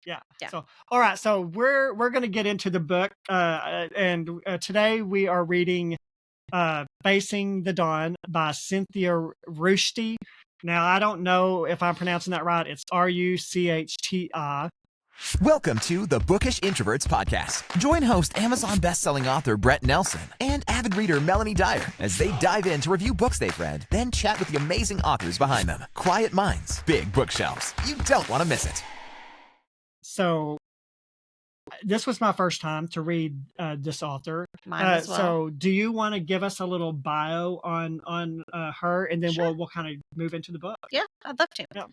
Yeah. Yeah. So, all right. So we're going to get into the book, and today we are reading "Facing the Dawn" by Cynthia Ruchti. Now, I don't know if I'm pronouncing that right. It's Ruchti. Welcome to the Bookish Introverts podcast. Join host Amazon bestselling author Brett Nelson and avid reader Melanie Dyer as they dive in to review books they've read, then chat with the amazing authors behind them. Quiet minds, big bookshelves. You don't want to miss it. So this was my first time to read this author. Mine as well. So do you want to give us a little bio on her, and then Sure. we'll kind of move into the book? Yeah, I'd love to. Yeah.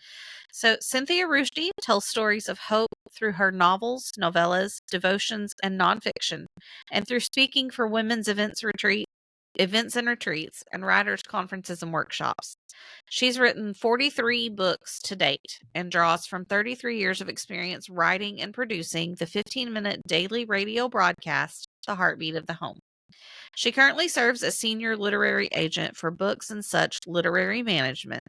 So Cynthia Ruchti tells stories of hope through her novels, novellas, devotions, and nonfiction, and through speaking for women's events and retreats, and writers' conferences and workshops. She's written 43 books to date and draws from 33 years of experience writing and producing the 15-minute daily radio broadcast, The Heartbeat of the Home. She currently serves as senior literary agent for Books and Such Literary Management.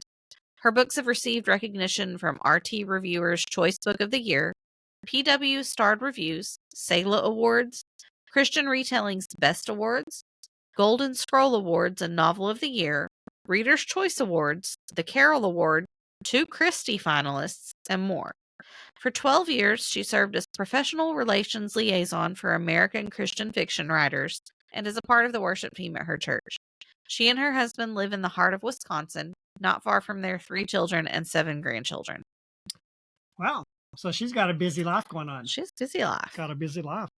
Her books have received recognition from RT Reviewers' Choice Book of the Year, PW Starred Reviews, Selah Awards, Christian Retailing's Best Awards, Golden Scroll Awards and Novel of the Year, Reader's Choice Awards, the Carroll Award, 2 Christie finalists, and more. For 12 years, she served as professional relations liaison for American Christian fiction writers and is a part of the worship team at her church. She and her husband live in the heart of Wisconsin, not far from their 3 children and 7 grandchildren. Wow. So she's got a busy life going on. She's busy life. Got a busy life.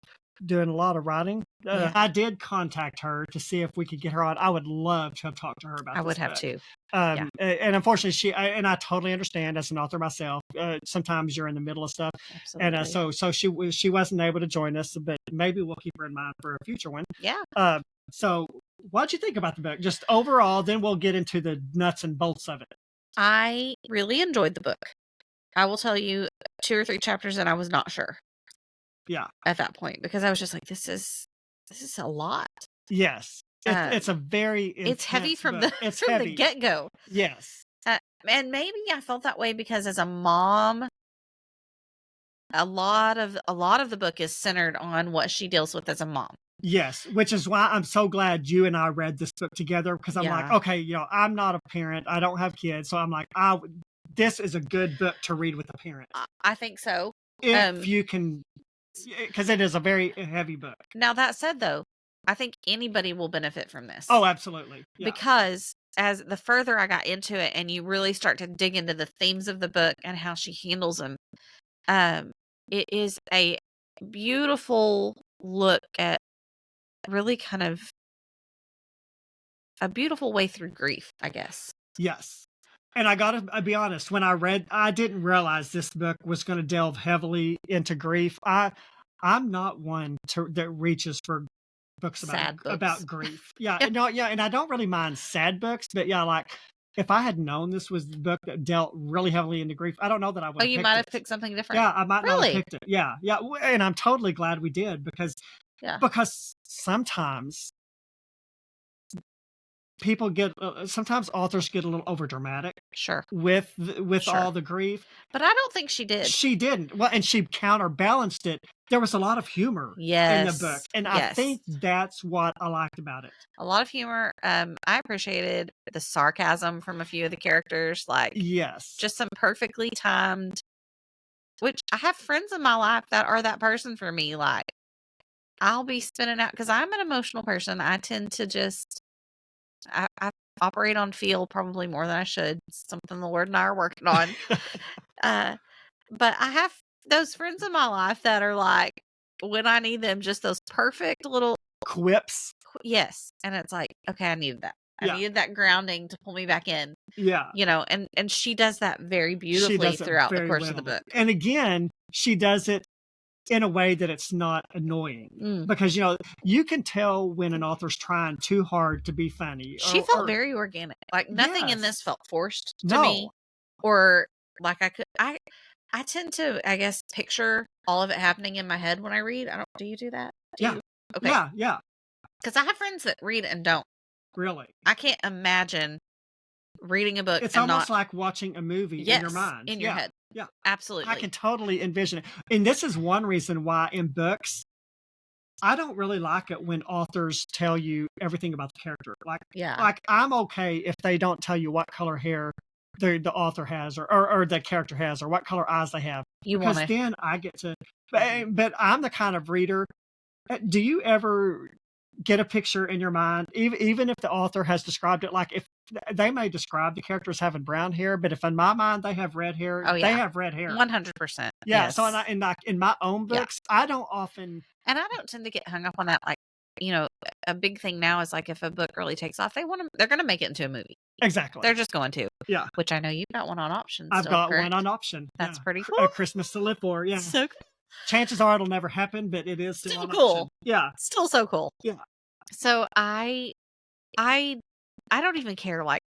Doing a lot of writing. Yeah. I did contact her to see if we could get her on. I would love to have talked to her about I this would have book. too. And unfortunately, I totally understand as an author myself. Sometimes you're in the middle of stuff, Absolutely. and so she wasn't able to join us, but maybe we'll keep her in mind for a future one. Yeah. So what'd you think about the book, just overall? Then we'll get into the nuts and bolts of it. I really enjoyed the book. I will tell you 2 or 3 chapters and I was not sure. Yeah. At that point, because I was just like, this is a lot. Yes. It's a very it's heavy from book. the get-go. Yes. And maybe I felt that way because as a mom, a lot of the book is centered on what she deals with as a mom. Yes, which is why I'm so glad you and I read this book together, because I'm like, okay, I'm not a parent, I don't have kids, so I'm like, this is a good book to read with a parent. I think so. If you can, because it is a very heavy book. Now, that said, though, I think anybody will benefit from this. Oh, absolutely. Yeah. Because as the further I got into it and you really start to dig into the themes of the book and how she handles them, it is a beautiful look at really kind of a beautiful way through grief, I guess. Yes. And I gotta be honest, when I read, I didn't realize this book was going to delve heavily into grief. I'm not one that reaches for books about grief. Yeah, and I don't really mind sad books, but like if I had known this was the book that dealt really heavily into grief, I don't know that I would. Oh, you might have picked something different. Yeah, I might not have picked it. Yeah, and I'm totally glad we did because sometimes sometimes authors get a little overdramatic. Sure. With all the grief. But I don't think she did. She didn't. Well, and she counterbalanced it. There was a lot of humor in the book. And I think that's what I liked about it. A lot of humor. I appreciated the sarcasm from a few of the characters. Like, just some perfectly timed, which I have friends in my life that are that person for me. Like, I'll be spinning out because I'm an emotional person. I tend to just, I operate on feel probably more than I should. Something the Lord and I are working on. But I have those friends in my life that are like, when I need them, just those perfect little quips. Yes. And it's like, okay, I needed that. I needed that grounding to pull me back in. Yeah. And she does that very beautifully throughout the course of the book. And again, she does it in a way that it's not annoying because you can tell when an author's trying too hard to be funny. She felt very organic. Like nothing in this felt forced to me, or like I tend to, I guess, picture all of it happening in my head when I read. Do you do that? You? Okay. Yeah. Because I have friends that read and don't. Really? I can't imagine reading a book. It's almost like watching a movie in your mind. In your head. Yeah. Absolutely. I can totally envision it. And this is one reason why in books, I don't really like it when authors tell you everything about the character. Like I'm okay if they don't tell you what color hair the author has or the character has or what color eyes they have. Because then I get to, but I'm the kind of reader. Do you ever get a picture in your mind, even if the author has described it, like if they may describe the characters having brown hair, but if in my mind they have red hair, they have red hair. 100%. Yeah. Yes. So in my own books, I don't often. And I don't tend to get hung up on that. Like, a big thing now is like if a book really takes off, they're going to make it into a movie. Exactly. They're just going to. Yeah. Which I know you've got one on option. I've got one on option. That's pretty cool. A Christmas to Live For. Yeah. So cool. Chances are it'll never happen, but it is still cool. Option. Yeah. Still so cool. Yeah. So I don't even care. Like,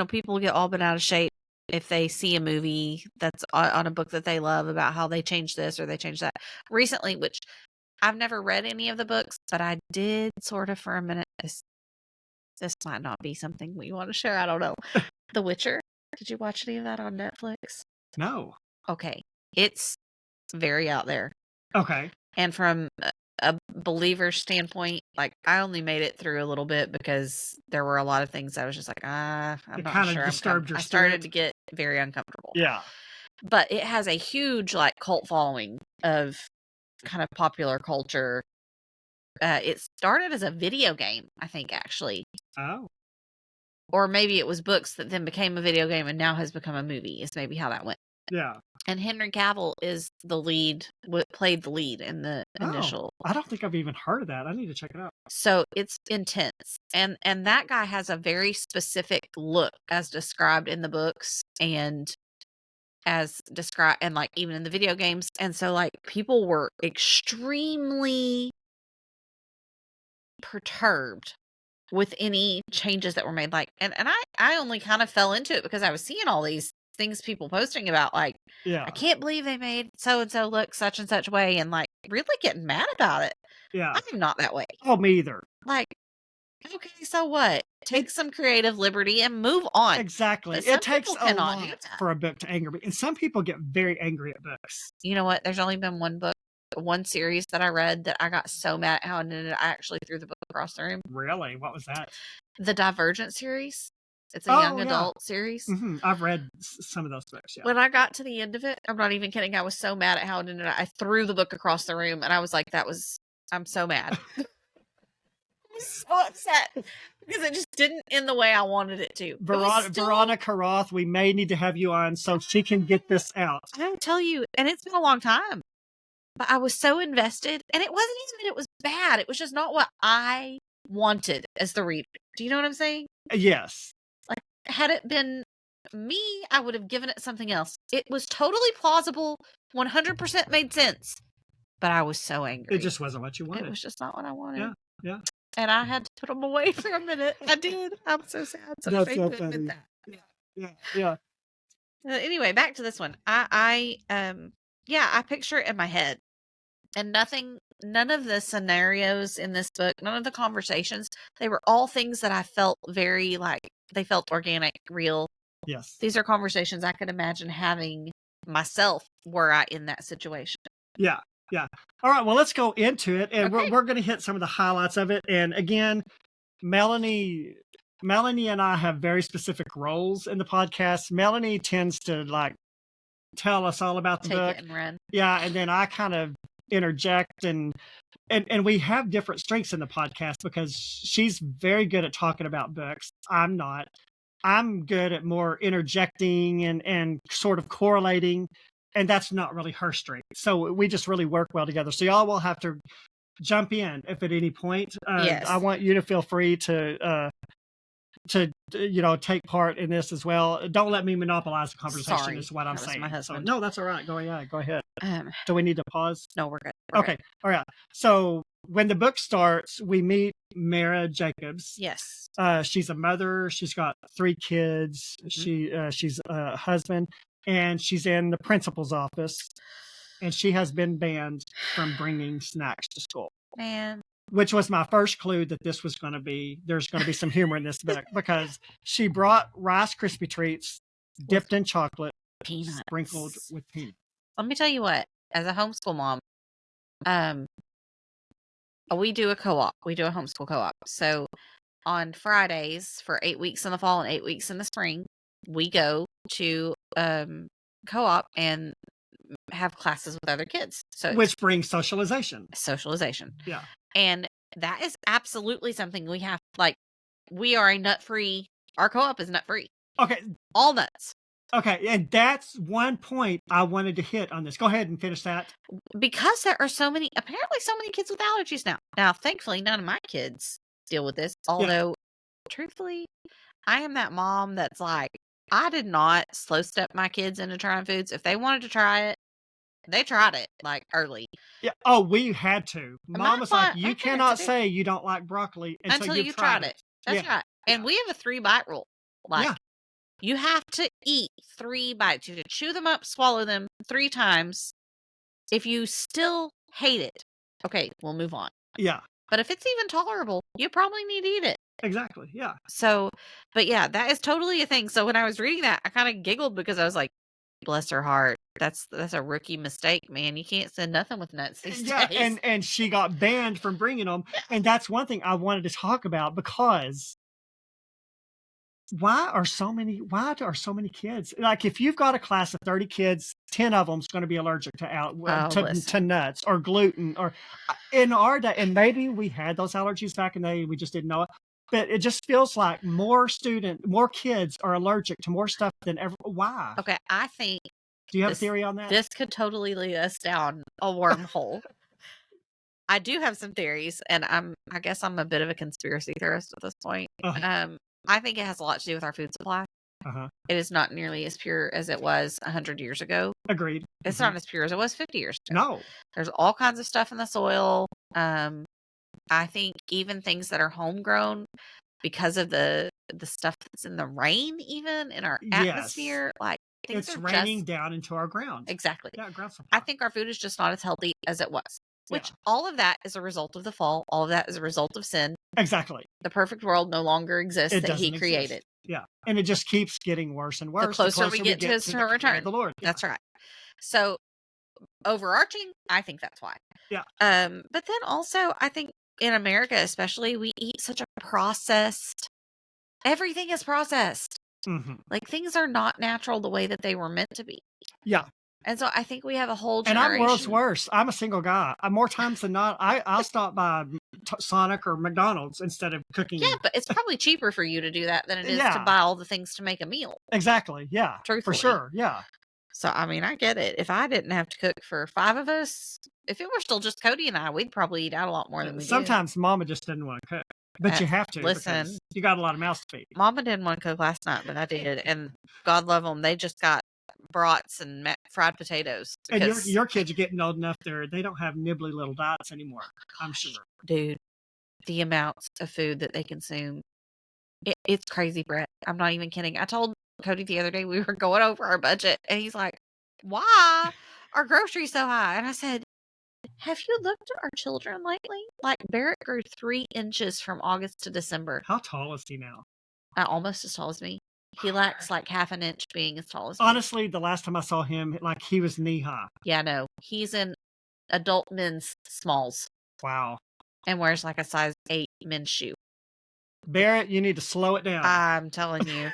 people get all bent out of shape if they see a movie that's on a book that they love about how they changed this or they changed that recently, which I've never read any of the books, but I did sort of for a minute. This might not be something we want to share. I don't know. The Witcher. Did you watch any of that on Netflix? No. Okay. It's very out there. Okay. And from a believer standpoint, like I only made it through a little bit because there were a lot of things I was just like, I'm not sure. Disturbed your I started to get very uncomfortable. Yeah. But it has a huge like cult following of kind of popular culture. It started as a video game, I think, actually. Oh. Or maybe it was books that then became a video game and now has become a movie, is maybe how that went. Yeah. And Henry Cavill is the lead, played the lead in the initial. I don't think I've even heard of that. I need to check it out. So it's intense. And that guy has a very specific look as described in the books and as described, and like even in the video games. And so like people were extremely perturbed with any changes that were made. Like, and I only kind of fell into it because I was seeing all these things people posting about, like, I can't believe they made so and so look such and such way, and like really getting mad about it. Yeah, I'm not that way. Oh, me either. Like, okay, so what? Take some creative liberty and move on. Exactly. It takes a lot for a book to anger me, and some people get very angry at books. You know what? There's only been one series that I read that I got so mad at how it ended. I actually threw the book across the room. Really? What was that? The Divergent series. It's a young adult series. Mm-hmm. I've read some of those books. Yeah. When I got to the end of it, I'm not even kidding. I was so mad at how it ended. I threw the book across the room, and I was like, I'm so mad. I was so upset because it just didn't end the way I wanted it to. Veronica Roth, we may need to have you on so she can get this out. I tell you, and it's been a long time, but I was so invested, and it wasn't even that it was bad. It was just not what I wanted as the reader. Do you know what I'm saying? Yes. Like, had it been me, I would have given it something else. It was totally plausible, 100% made sense, but I was so angry. It just wasn't what you wanted. It was just not what I wanted. Yeah. And I had to put them away for a minute. I did. I'm so sad. That's so funny. Yeah. Anyway, back to this one. I picture it in my head, and none of the scenarios in this book, none of the conversations, they were all things that I felt very they felt organic, real. Yes. These are conversations I could imagine having myself were I in that situation. Yeah. All right. Well, let's go into it, and we're going to hit some of the highlights of it. And again, Melanie and I have very specific roles in the podcast. Melanie tends to tell us all about the book. Take it and run. Yeah, and then I kind of interject, and we have different strengths in the podcast because she's very good at talking about books. I'm not. I'm good at more interjecting and sort of correlating. And that's not really her strength. So we just really work well together. So y'all will have to jump in if at any point. Yes. I want you to feel free to take part in this as well. Don't let me monopolize the conversation. Sorry, is what I'm saying. My husband. So, no, that's all right. Go ahead. Do we need to pause? No, we're good. Okay. All right. So when the book starts, we meet Mara Jacobs. Yes. She's a mother. She's got 3 kids. Mm-hmm. She's a husband. And she's in the principal's office, and she has been banned from bringing snacks to school. Man. Which was my first clue that there's going to be some humor in this book, because she brought Rice Krispie treats dipped in chocolate Peanuts. sprinkled with peanuts. Let me tell you what, as a homeschool mom, we do a co-op. We do a homeschool co-op. So on Fridays for 8 weeks in the fall and 8 weeks in the spring, we go to co-op and have classes with other kids. So which brings socialization. Yeah. And that is absolutely something we have. Like, we are a nut-free. Our co-op is nut-free. Okay. All nuts. Okay, and that's one point I wanted to hit on this. Go ahead and finish that. Because there are apparently so many kids with allergies now. Now, thankfully, none of my kids deal with this. Although, truthfully, I am that mom that's like, I did not slow step my kids into trying foods. If they wanted to try it, they tried it, like, early. Yeah. Oh, we had to. Mom was like, you cannot say you don't like broccoli until you've tried it. That's right. And we have a 3-bite rule. Like, you have to eat 3 bites. You have to chew them up, swallow them 3 times. If you still hate it, okay, we'll move on. Yeah. But if it's even tolerable, you probably need to eat it. Exactly. Yeah. So, but yeah, that is totally a thing. So when I was reading that, I kind of giggled because I was like, bless her heart. That's a rookie mistake, man. You can't send nothing with nuts these days. And she got banned from bringing them. And that's one thing I wanted to talk about, because why are so many kids, like, if you've got a class of 30 kids, 10 of them is going to be allergic to nuts or gluten, or in our day. And maybe we had those allergies back in the day, we just didn't know it. But it just feels like more kids are allergic to more stuff than ever. Why? Okay, I think. Do you have a theory on that? This could totally lead us down a wormhole. I do have some theories, and I guess I'm a bit of a conspiracy theorist at this point. I think it has a lot to do with our food supply. It is not nearly as pure as it was 100 years ago. Agreed. It's not as pure as it was 50 years ago. No. There's all kinds of stuff in the soil. I think even things that are homegrown, because of the stuff that's in the rain, even in our atmosphere, like, things it's are raining down into our ground. Exactly. Yeah, ground supply. I think our food is just not as healthy as it was. Which all of that is a result of the fall. All of that is a result of sin. Exactly. The perfect world no longer exists that he created. Yeah. And it just keeps getting worse and worse. The closer we get to his return. The Lord. That's right. So, overarching, I think that's why. Yeah. But then also, I think in America especially, we eat such a processed, everything is processed. Like, things are not natural the way that they were meant to be. Yeah. And so I think we have a whole generation. And I'm world's worst. I'm a single guy. More times than not, I'll stop by Sonic or McDonald's instead of cooking. Yeah, but it's probably cheaper for you to do that than it is to buy all the things to make a meal. Exactly. Yeah. Truthfully. For sure. Yeah. So, I mean, I get it. If I didn't have to cook for 5 of us, if it were still just Cody and I, we'd probably eat out a lot more than we do. Sometimes Mama just didn't want to cook. But you have to. Listen. You got a lot of mouths to feed. Mama didn't want to cook last night, but I did. And God love them. They just got brats and fried potatoes. And your kids are getting old enough they don't have nibbly little diets anymore, I'm sure. Dude, the amounts of food that they consume, it's crazy, Brett. I'm not even kidding. I told Cody the other day we were going over our budget, and he's like, why are groceries so high? And I said, have you looked at our children lately? Like, Barrett grew 3 inches from August to December. How tall is he now? Almost as tall as me. He lacks like half an inch being as tall as me. Honestly, the last time I saw him, like, he was knee high. Yeah, no. He's in adult men's smalls. Wow. And wears like a size 8 men's shoe. Barrett, you need to slow it down. I'm telling you.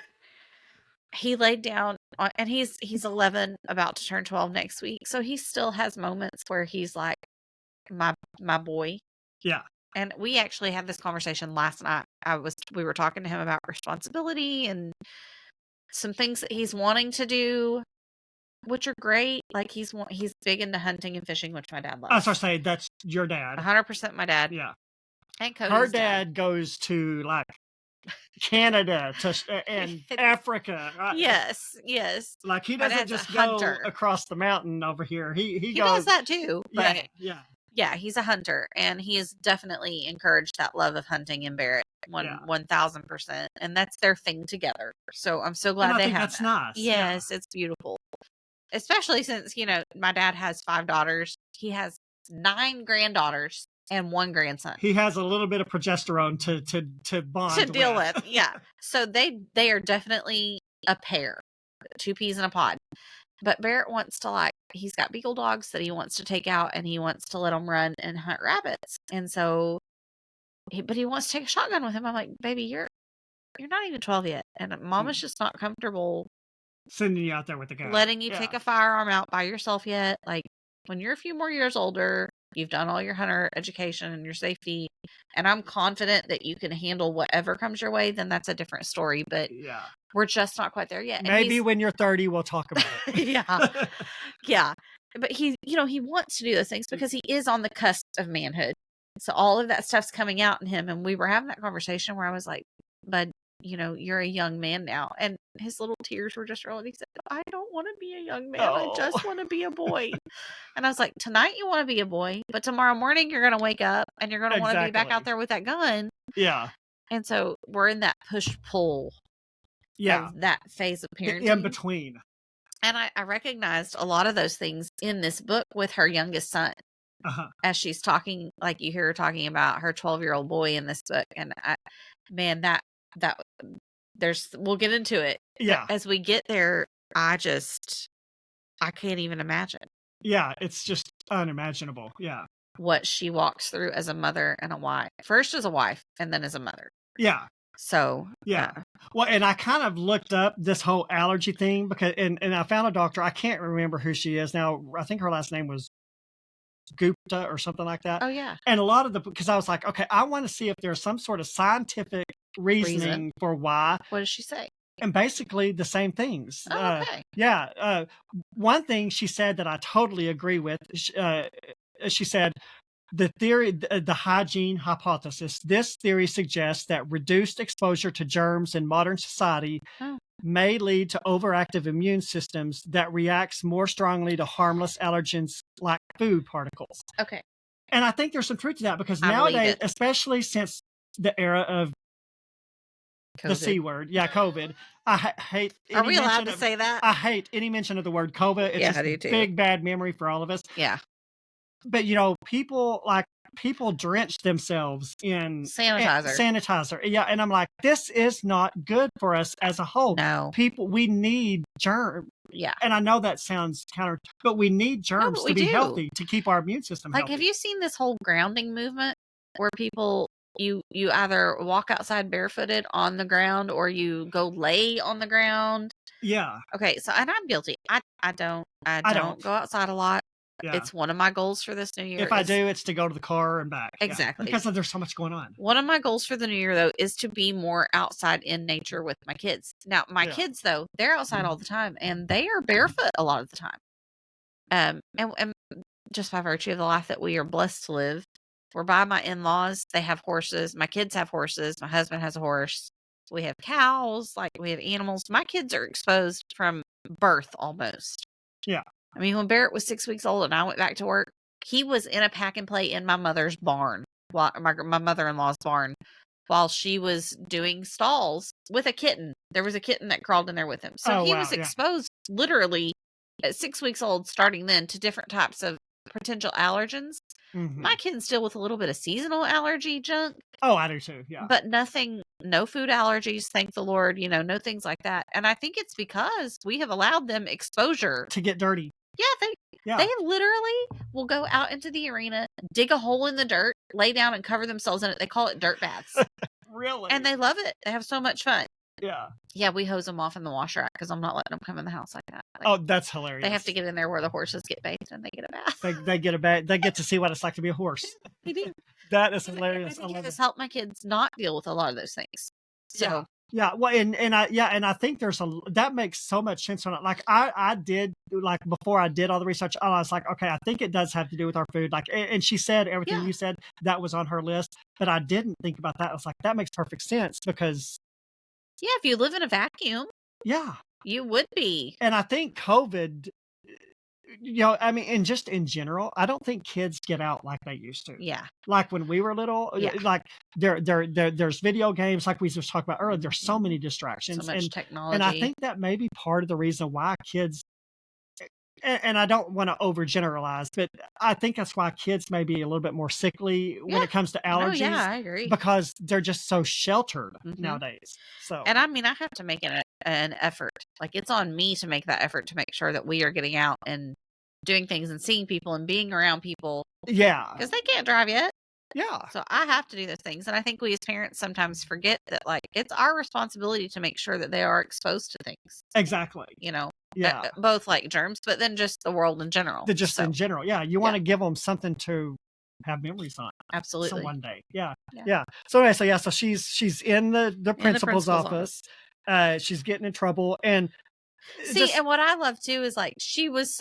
He laid down, and he's 11, about to turn 12 next week. So he still has moments where he's like my boy. Yeah. And we actually had this conversation last night. We were talking to him about responsibility and some things that he's wanting to do, which are great. Like, he's big into hunting and fishing, which my dad loves. I was going to say, that's your dad. 100% my dad. Yeah. And Cody's her dad goes to, like, Canada and Africa. Right? Yes. Like, he doesn't just go across the mountain over here. He does that too. But yeah, he's a hunter, and he has definitely encouraged that love of hunting in Barrett 1,000%, and that's their thing together. So I'm so glad they have. That's nice. Yes, it's beautiful, especially since my dad has 5 daughters. He has 9 granddaughters and 1 grandson. He has a little bit of progesterone to bond to deal with. Yeah, so they are definitely a pair, 2 peas in a pod. But Barrett wants to he's got beagle dogs that he wants to take out and he wants to let them run and hunt rabbits. And so, but he wants to take a shotgun with him. I'm like, baby, you're not even 12 yet. And Mama's just not comfortable sending you out there with the gun. Letting you take a firearm out by yourself yet. Like, when you're a few more years older, you've done all your hunter education and your safety, and I'm confident that you can handle whatever comes your way, then that's a different story. But we're just not quite there yet. Maybe when you're 30, we'll talk about it. Yeah. But he wants to do those things because he is on the cusp of manhood. So all of that stuff's coming out in him. And we were having that conversation where I was like, bud, you're a young man now. And his little tears were just rolling. He said, I don't want to be a young man. I just want to be a boy. And I was like, tonight you want to be a boy, but tomorrow morning you're going to wake up and you're going to want to be back out there with that gun. Yeah. And so we're in that push-pull of that phase of parenting. In between. And I recognized a lot of those things in this book with her youngest son. As she's talking, like you hear her talking about her 12-year-old boy in this book. And we'll get into it. Yeah. But as we get there, I can't even imagine. Yeah. It's just unimaginable. Yeah. What she walks through as a mother and a wife. First as a wife and then as a mother. Yeah. So. Yeah. Well, and I kind of looked up this whole allergy thing because, and I found a doctor. I can't remember who she is now. I think her last name was Gupta or something like that. Oh, yeah. And a lot of because I was like, okay, I want to see if there's some sort of scientific reasoning for why. What does she say? And basically the same things. Oh, okay. One thing she said that I totally agree with, she said, the hygiene hypothesis. This theory suggests that reduced exposure to germs in modern society may lead to overactive immune systems that reacts more strongly to harmless allergens like food particles. Okay. And I think there's some truth to that because nowadays, especially since the era of COVID. The C word, COVID. I hate. Are we allowed to say that? I hate any mention of the word COVID. It's just a big bad memory for all of us. Yeah. But people drench themselves in sanitizer. Yeah, and I'm like, this is not good for us as a whole. No, we need germs. Yeah, and I know that sounds counter, but we need germs to be healthy to keep our immune system healthy. Have you seen this whole grounding movement where people you either walk outside barefooted on the ground or you go lay on the ground? Yeah. Okay, so and I'm guilty. I don't go outside a lot. Yeah. It's one of my goals for this new year. If I do, it's to go to the car and back. Exactly. Because there's so much going on. One of my goals for the new year, though, is to be more outside in nature with my kids. Now, my kids, though, they're outside all the time, and they are barefoot a lot of the time. And just by virtue of the life that we are blessed to live, we're by my in-laws. They have horses. My kids have horses. My husband has a horse. We have cows. We have animals. My kids are exposed from birth almost. Yeah. I mean, when Barrett was 6 weeks old and I went back to work, he was in a pack and play in my mother's barn, my mother-in-law's barn, while she was doing stalls with a kitten. There was a kitten that crawled in there with him. So he was exposed literally at 6 weeks old, starting then, to different types of potential allergens. Mm-hmm. My kitten's still with a little bit of seasonal allergy junk. Oh, I do too, yeah. But no food allergies, thank the Lord, no things like that. And I think it's because we have allowed them exposure. To get dirty. Yeah, they literally will go out into the arena, dig a hole in the dirt, lay down and cover themselves in it. They call it dirt baths. Really? And they love it. They have so much fun. Yeah. Yeah, we hose them off in the wash rack because I'm not letting them come in the house like that. That's hilarious. They have to get in there where the horses get bathed and they get a bath. They get a bath. They get to see what it's like to be a horse. They do. That is hilarious. I think it has helped my kids not deal with a lot of those things. So. Yeah, well, and I think that makes so much sense on it. I did before I did all the research, I was like, okay, I think it does have to do with our food. And she said everything you said that was on her list, but I didn't think about that. I was like, that makes perfect sense because. Yeah, if you live in a vacuum. Yeah, you would be. And I think COVID. I mean, and just in general, I don't think kids get out like they used to. Yeah. Like when we were little, there's video games like we just talked about earlier. There's so many distractions. So much technology. And I think that may be part of the reason why kids and I don't want to overgeneralize, but I think that's why kids may be a little bit more sickly when it comes to allergies. Yeah, I agree. Because they're just so sheltered Mm-hmm. nowadays. So, and I mean, I have to make an effort. Like, it's on me to make that effort to make sure that we are getting out and doing things and seeing people and being around people. Yeah. Because they can't drive yet. Yeah. So I have to do those things. And I think we as parents sometimes forget that, like, it's our responsibility to make sure that they are exposed to things. Exactly. You know, Yeah. both like germs, but then just the world in general. In general. Yeah. You want to give them something to have memories on. Absolutely. So one day. Yeah. So anyway, so she's in the principal's office. She's getting in trouble. And see, and what I love too is, like, she was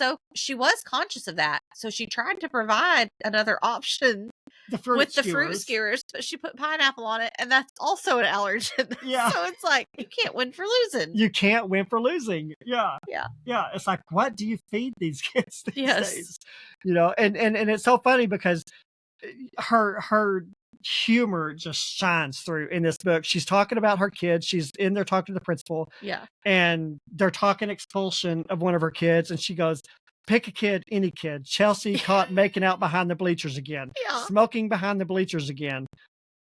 conscious of that. So she tried to provide another option with the fruit skewers, but she put pineapple on it, and that's also an allergen. Yeah. So it's like, you can't win for losing. You can't win for losing. Yeah. Yeah. Yeah. It's like, what do you feed these kids these Yes. days? You know, and it's so funny because her humor just shines through in this book. She's talking about her kids. She's in there talking to the principal. Yeah. And they're talking expulsion of one of her kids. And she goes, pick a kid, any kid. Chelsea caught making out behind the bleachers again. Yeah. Smoking behind the bleachers again.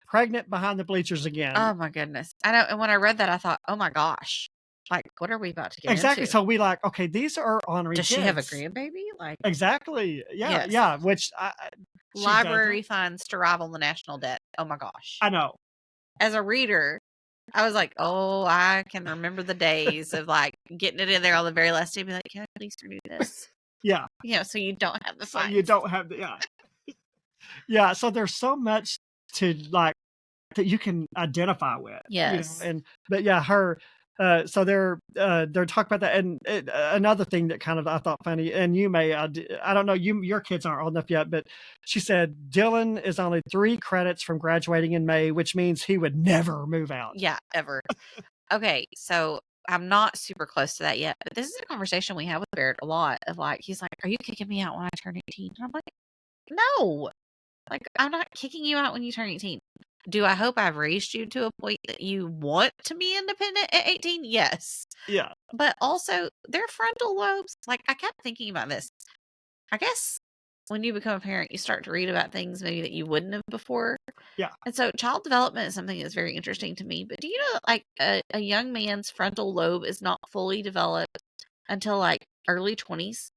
Pregnant behind the bleachers again. Oh my goodness. I know. And when I read that, I thought, oh my gosh, like, what are we about to get exactly into? So we like, okay, these are honoring Does kids. she have a grandbaby? Like, exactly. Yeah. Yes. Yeah. Which library funds to rival the national debt. Oh my gosh. I know. As a reader, I was like, oh, I can remember the days of, like, getting it in there on the very last day and be like, can I please renew this? Yeah. You know, so you don't have the fines. So you don't have the, yeah. Yeah. So there's so much to, like, that you can identify with. Yes. You know? But yeah, her, so they're talking about that. And another thing that kind of I thought funny, and you may, I don't know, your kids aren't old enough yet, but she said Dylan is only 3 credits from graduating in May, which means he would never move out. Yeah, ever. Okay, so I'm not super close to that yet, but this is a conversation we have with Barrett a lot of, like, he's like, are you kicking me out when I turn 18? And I'm like, no, like, I'm not kicking you out when you turn 18. Do I hope I've raised you to a point that you want to be independent at 18? Yes. Yeah. But also, their frontal lobes, like, I kept thinking about this. I guess when you become a parent, you start to read about things maybe that you wouldn't have before. Yeah. And so child development is something that's very interesting to me. But do you know that, like, a young man's frontal lobe is not fully developed until, like, early 20s?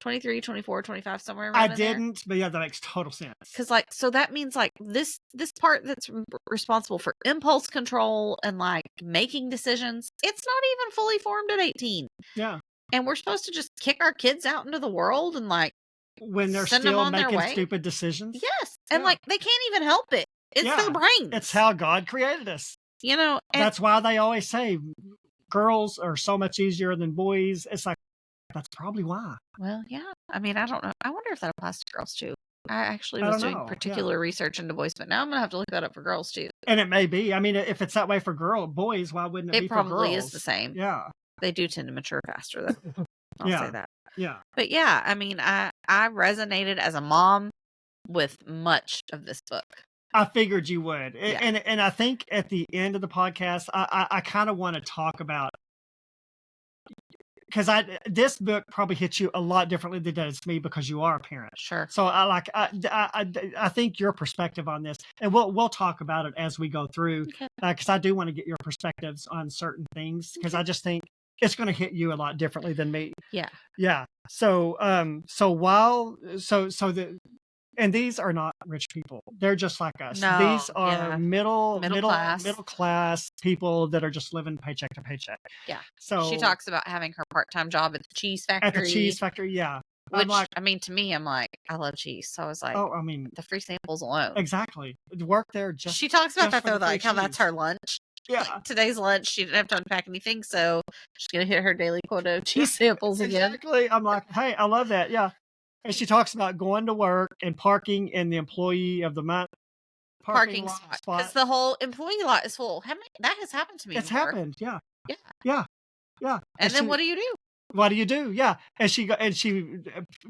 23, 24, 25, somewhere around I didn't, but yeah, that makes total sense. Because, like, so that means, like, this part that's responsible for impulse control and, like, making decisions, it's not even fully formed at 18. Yeah. And we're supposed to just kick our kids out into the world and, like, when they're send them still on their making way? stupid decisions. Yes. And, like, they can't even help it. It's their brains. It's how God created us. You know, and that's why they always say girls are so much easier than boys. It's like, that's probably why. Well, yeah. I mean, I don't know. I wonder if that applies to girls too. I actually was doing particular research into boys, but now I'm going to have to look that up for girls too. And it may be. I mean, if it's that way for boys, why wouldn't it be for girls? It probably is the same. Yeah. They do tend to mature faster, though. I'll say that. Yeah. But yeah, I mean, I resonated as a mom with much of this book. I figured you would. Yeah. And I think at the end of the podcast, I kind of want to talk about, because this book probably hits you a lot differently than it does me because you are a parent. Sure. So I think your perspective on this, and we'll talk about it as we go through, because I do want to get your perspectives on certain things, because I just think it's going to hit you a lot differently than me. Yeah. Yeah. So and these are not rich people. They're just like us. No, these are middle class people that are just living paycheck to paycheck. Yeah. So she talks about having her part-time job at the cheese factory. At the cheese factory, yeah. Which, I mean, to me, I'm like, I love cheese. So I was like, oh, I mean, the free samples alone. Exactly. Work there just. She talks about that though, like how cheese. that's her lunch. Yeah. Like, today's lunch, she didn't have to unpack anything, so she's gonna hit her daily quota of cheese samples again. Exactly. I'm like, hey, I love that. Yeah. And she talks about going to work and parking in the employee of the month parking spot, because the whole employee lot is full. How many? That has happened to me. It's before. happened. Yeah. Yeah. Yeah. Yeah. And then what do you do? What do you do? Yeah. And she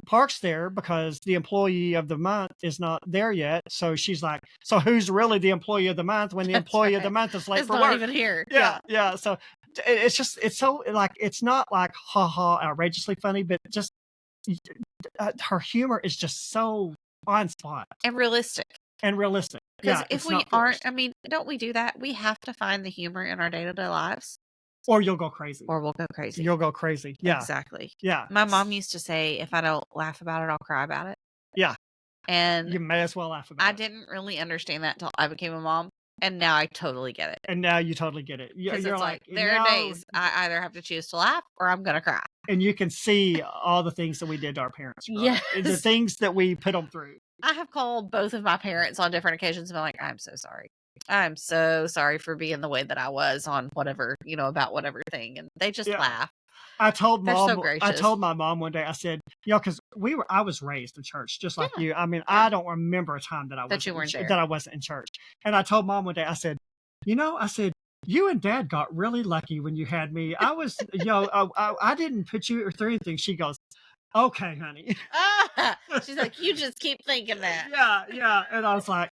parks there because the employee of the month is not there yet. So she's like, so who's really the employee of the month when the employee of the month is late for work? It's not even here. Yeah. Yeah. So it's so like, it's not like, ha ha, outrageously funny, but just her humor is just so on spot and realistic. and realistic. Because Yeah, if it's we not aren't, forced. I mean, don't we do that? We have to find the humor in our day-to-day lives, Or you'll go crazy. or we'll go crazy. You'll go crazy. Yeah. Exactly. Yeah. My mom used to say, if I don't laugh about it, I'll cry about it. Yeah. And You may as well laugh about I it. didn't really understand that until I became a mom. And now I totally get it. And now you totally get it. Because You're it's like, like, there are now, days I either have to choose to laugh or I'm going to cry. and you can see all the things that we did to our parents. Growing up. The Yes. things that we put them through. I have called both of my parents on different occasions and been like, I'm so sorry. I'm so sorry for being the way that I was on whatever, about whatever thing. And they just Yeah. laugh. I told They're mom. so gracious. I told my mom one day. I said, because I was raised in church, just like Yeah. you. I mean, Yeah. I don't remember a time that I That you weren't there. that I wasn't in church. And I told mom one day. I said, you and Dad got really lucky when you had me. I was, I didn't put you through anything. She goes, okay, honey. She's like, you just keep thinking that. Yeah. And I was like,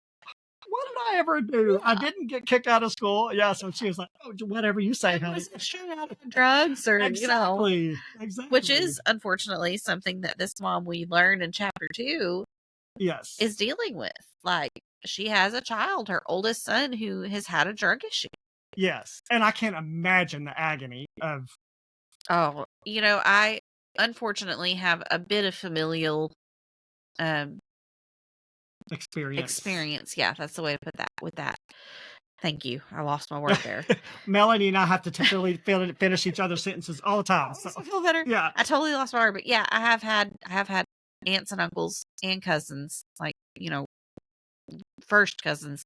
what did I ever do? I didn't get kicked out of school. Yeah. So she was like, oh, whatever you say, honey. Was straight out of drugs or, Exactly. Which is unfortunately something that this mom we learned in chapter 2 yes is dealing with. Like, she has a child, her oldest son, who has had a drug issue. Yes. And I can't imagine the agony of. Oh, I unfortunately have a bit of familial experience. Yeah, that's the way to put that with that. Thank you. I lost my word there. Melanie and I have to finish each other's sentences all the time. So. I feel better. Yeah. I totally lost my word, but yeah, I have had aunts and uncles and cousins, like, first cousins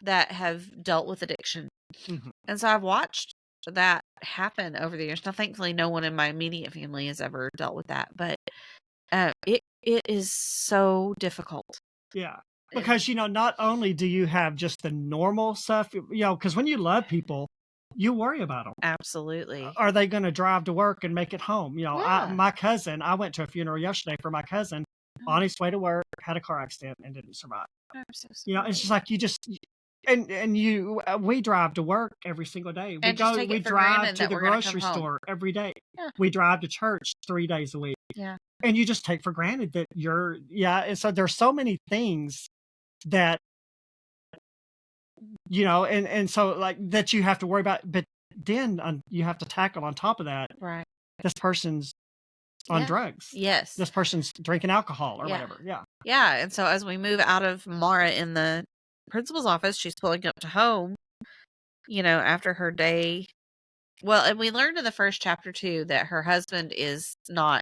that have dealt with addiction. Mm-hmm. And so I've watched that happen over the years. Now, thankfully, no one in my immediate family has ever dealt with that, but it is so difficult. Yeah. Because, not only do you have just the normal stuff, because when you love people, you worry about them. Absolutely. Are they going to drive to work and make it home? Yeah. My cousin, I went to a funeral yesterday for my cousin on his way to work, had a car accident and didn't survive. I'm so sorry. It's just like we drive to work every single day. We drive to the grocery store every day. Yeah. We drive to church 3 days a week. Yeah. And you just take for granted that and so there's so many things that, and so like that you have to worry about, but then you have to tackle on top of that. Right. This person's on drugs. Yes. This person's drinking alcohol or whatever. Yeah. Yeah. And so as we move out of Mara in the principal's office, she's pulling up to home, after her day. Well, and we learned in the first chapter too that her husband is not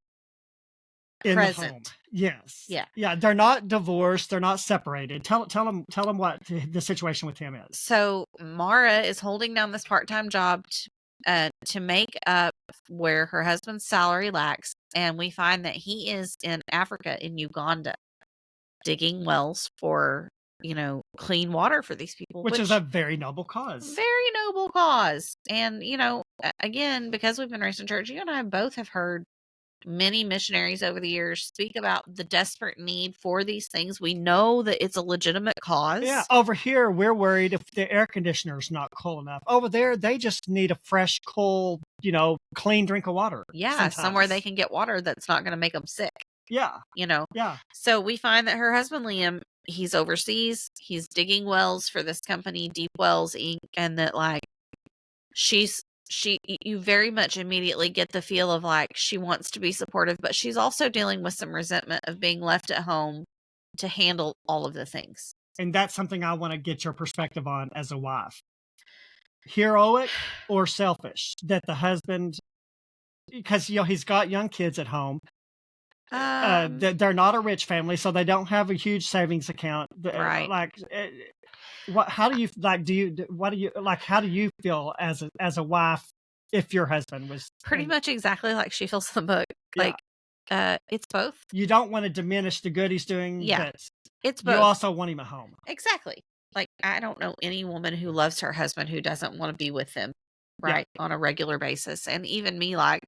in present. The home. Yes. Yeah. They're not divorced. They're not separated. Tell them what the situation with him is. So Mara is holding down this part-time job to make up where her husband's salary lacks. And we find that he is in Africa, in Uganda, digging wells for, clean water for these people. Which is a very noble cause. Very noble cause. And, again, because we've been raised in church, you and I both have heard many missionaries over the years speak about the desperate need for these things. We know that it's a legitimate cause. Yeah, over here, we're worried if the air conditioner's not cool enough. Over there, they just need a fresh, cool, clean drink of water. Yeah, sometimes. Somewhere they can get water that's not going to make them sick. Yeah. Yeah. So we find that her husband, Liam, he's overseas. He's digging wells for this company, Deep Wells Inc., and that, like, you very much immediately get the feel of like she wants to be supportive, but she's also dealing with some resentment of being left at home to handle all of the things. And that's something I want to get your perspective on as a wife. Heroic or selfish that the husband, because, he's got young kids at home. They're not a rich family, so they don't have a huge savings account. Right. Like, how do you how do you feel as a wife if your husband was pretty much exactly like she feels in the book? Yeah. Like, it's both. You don't want to diminish the good he's doing. Yeah. But it's both. You also want him at home. Exactly. Like, I don't know any woman who loves her husband who doesn't want to be with them, right, on a regular basis. And even me, like,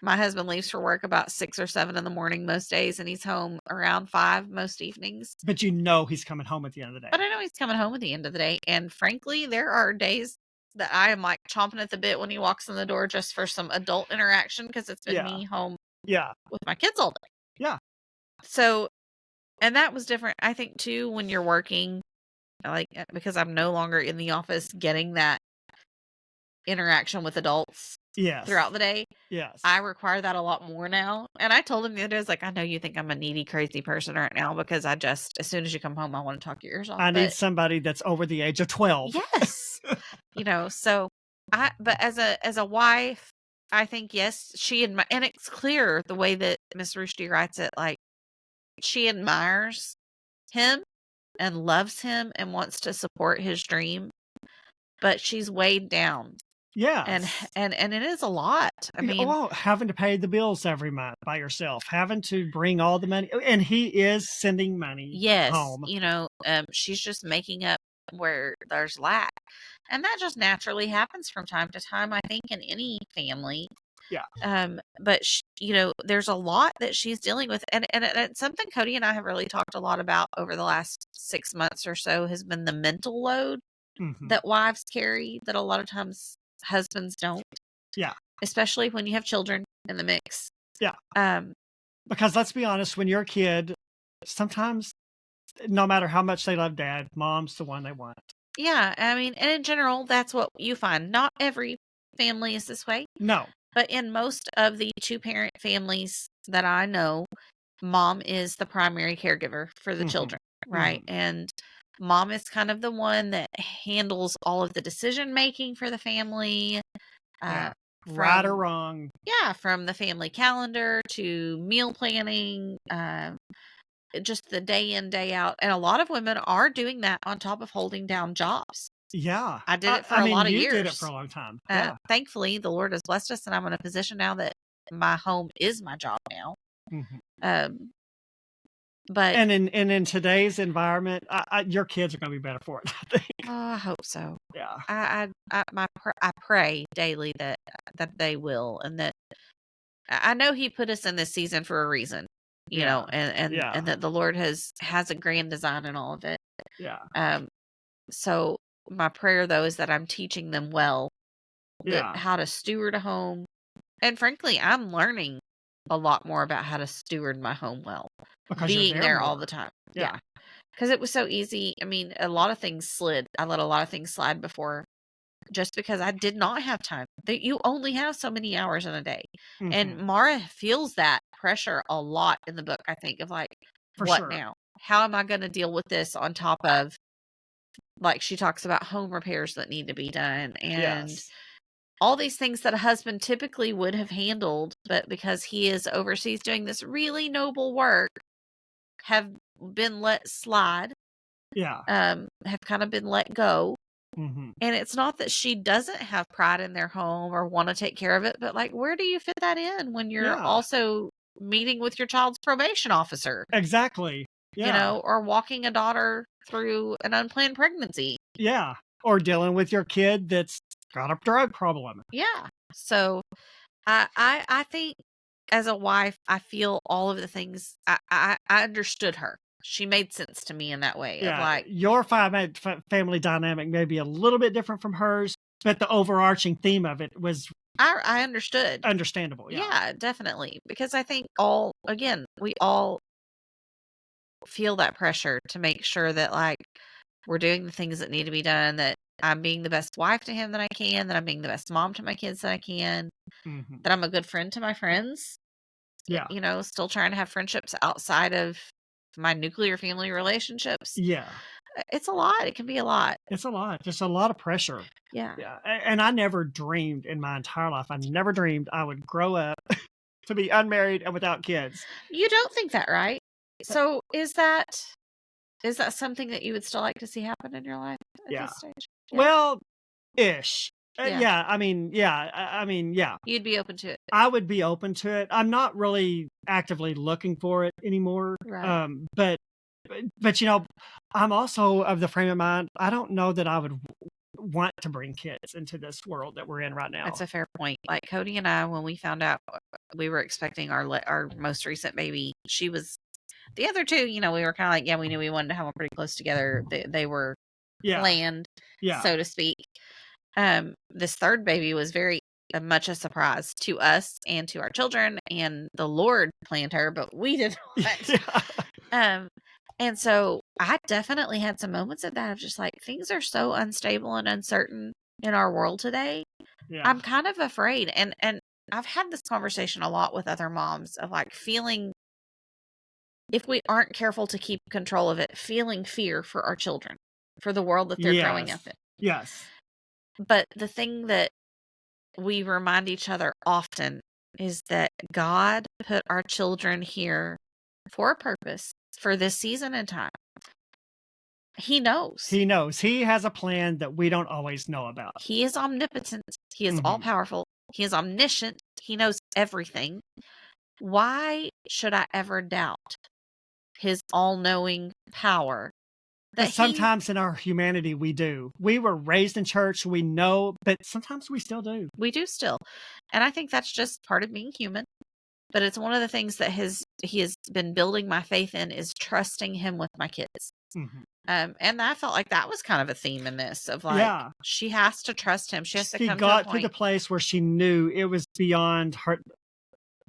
my husband leaves for work about 6 or 7 in the morning most days, and he's home around 5 most evenings. But he's coming home at the end of the day. But I know he's coming home at the end of the day. And frankly, there are days that I am like chomping at the bit when he walks in the door just for some adult interaction, because it's been me home Yeah. with my kids all day. Yeah. So, and that was different, I think, too, when you're working, like, because I'm no longer in the office getting that interaction with adults Yes. throughout the day. Yes. I require that a lot more now. And I told him the other day, I was like, I know you think I'm a needy, crazy person right now because I just, as soon as you come home, I want to talk your ears off. I need somebody that's over the age of 12. Yes. So but as a wife, I think, yes, and it's clear the way that Miss Ruchti writes it, like, she admires him and loves him and wants to support his dream, but she's weighed down. Yes. And it is a lot. I mean, having to pay the bills every month by yourself, having to bring all the money, and he is sending money home. She's just making up where there's lack. And that just naturally happens from time to time, I think, in any family. Yeah. But there's a lot that she's dealing with, and it's something Cody and I have really talked a lot about over the last 6 months or so, has been the mental load that wives carry that a lot of times husbands don't. Yeah. Especially when you have children in the mix. Yeah. Because let's be honest, when you're a kid, sometimes no matter how much they love dad, mom's the one they want. Yeah. I mean, and in general, that's what you find. Not every family is this way. No. But in most of the 2-parent families that I know, mom is the primary caregiver for the children, right? And mom is kind of the one that handles all of the decision making for the family. Right or wrong. Yeah, from the family calendar to meal planning, just the day in, day out. And a lot of women are doing that on top of holding down jobs. Yeah. I did it for a lot of years. You did it for a long time. Yeah. Thankfully, the Lord has blessed us, and I'm in a position now that my home is my job now. But in today's environment, your kids are going to be better for it, I think. Oh, I hope so. Yeah. I pray daily that they will, and that I know He put us in this season for a reason, and that the Lord has a grand design in all of it. Yeah. So my prayer, though, is that I'm teaching them well, how to steward a home, and frankly, I'm learning a lot more about how to steward my home well, because being you're there more. all the time. Yeah. Because it was so easy. I mean, a lot of things slid. I let a lot of things slide before, just because I did not have time. That you only have so many hours in a day. And Mara feels that pressure a lot in the book, I think, of like, for what sure. now? How am I going to deal with this on top of, like, she talks about home repairs that need to be done and all these things that a husband typically would have handled, but because he is overseas doing this really noble work, have been let slide. Yeah. Have kind of been let go. And it's not that she doesn't have pride in their home or want to take care of it, but like, where do you fit that in when you're also meeting with your child's probation officer? Exactly. Yeah. Or walking a daughter through an unplanned pregnancy. Yeah. Or dealing with your kid that's got a drug problem. Yeah. So I think as a wife, I feel all of the things. I understood her. She made sense to me in that way. Yeah. Of like, your family dynamic may be a little bit different from hers, but the overarching theme of it was I understood. Understandable. Yeah, definitely. Because I think we all feel that pressure to make sure that, like, we're doing the things that need to be done, that I'm being the best wife to him that I can, that I'm being the best mom to my kids that I can, that I'm a good friend to my friends. Yeah. Still trying to have friendships outside of my nuclear family relationships. Yeah. It's a lot. It can be a lot. It's a lot. Just a lot of pressure. Yeah. Yeah. And I never dreamed in my entire life, I never dreamed I would grow up to be unmarried and without kids. You don't think that, right? So is that something that you would still like to see happen in your life at this stage? Yeah. Well, ish. Yeah. I mean, yeah. You'd be open to it. I would be open to it. I'm not really actively looking for it anymore. Right. But I'm also of the frame of mind, I don't know that I would want to bring kids into this world that we're in right now. That's a fair point. Like Cody and I, when we found out we were expecting our most recent baby, she was the other two, we were kind of like, we knew we wanted to have them pretty close together. They were planned, so to speak. This third baby was very much a surprise to us and to our children, and the Lord planned her, but we did not. Yeah. And so I definitely had some moments of that of just like, things are so unstable and uncertain in our world today. Yeah. I'm kind of afraid. And I've had this conversation a lot with other moms of like feeling, if we aren't careful to keep control of it, feeling fear for our children, for the world that they're growing up in. Yes. But the thing that we remind each other often is that God put our children here for a purpose, for this season and time. He knows. He knows. He has a plan that we don't always know about. He is omnipotent. He is all powerful. He is omniscient. He knows everything. Why should I ever doubt his all-knowing power? But sometimes in our humanity, we do. We were raised in church. We know, but sometimes we still do. We do still. And I think that's just part of being human. But it's one of the things that he has been building my faith in, is trusting him with my kids. And I felt like that was kind of a theme in this of like, she has to trust him. She has to come to a point. She got to the place where she knew it was beyond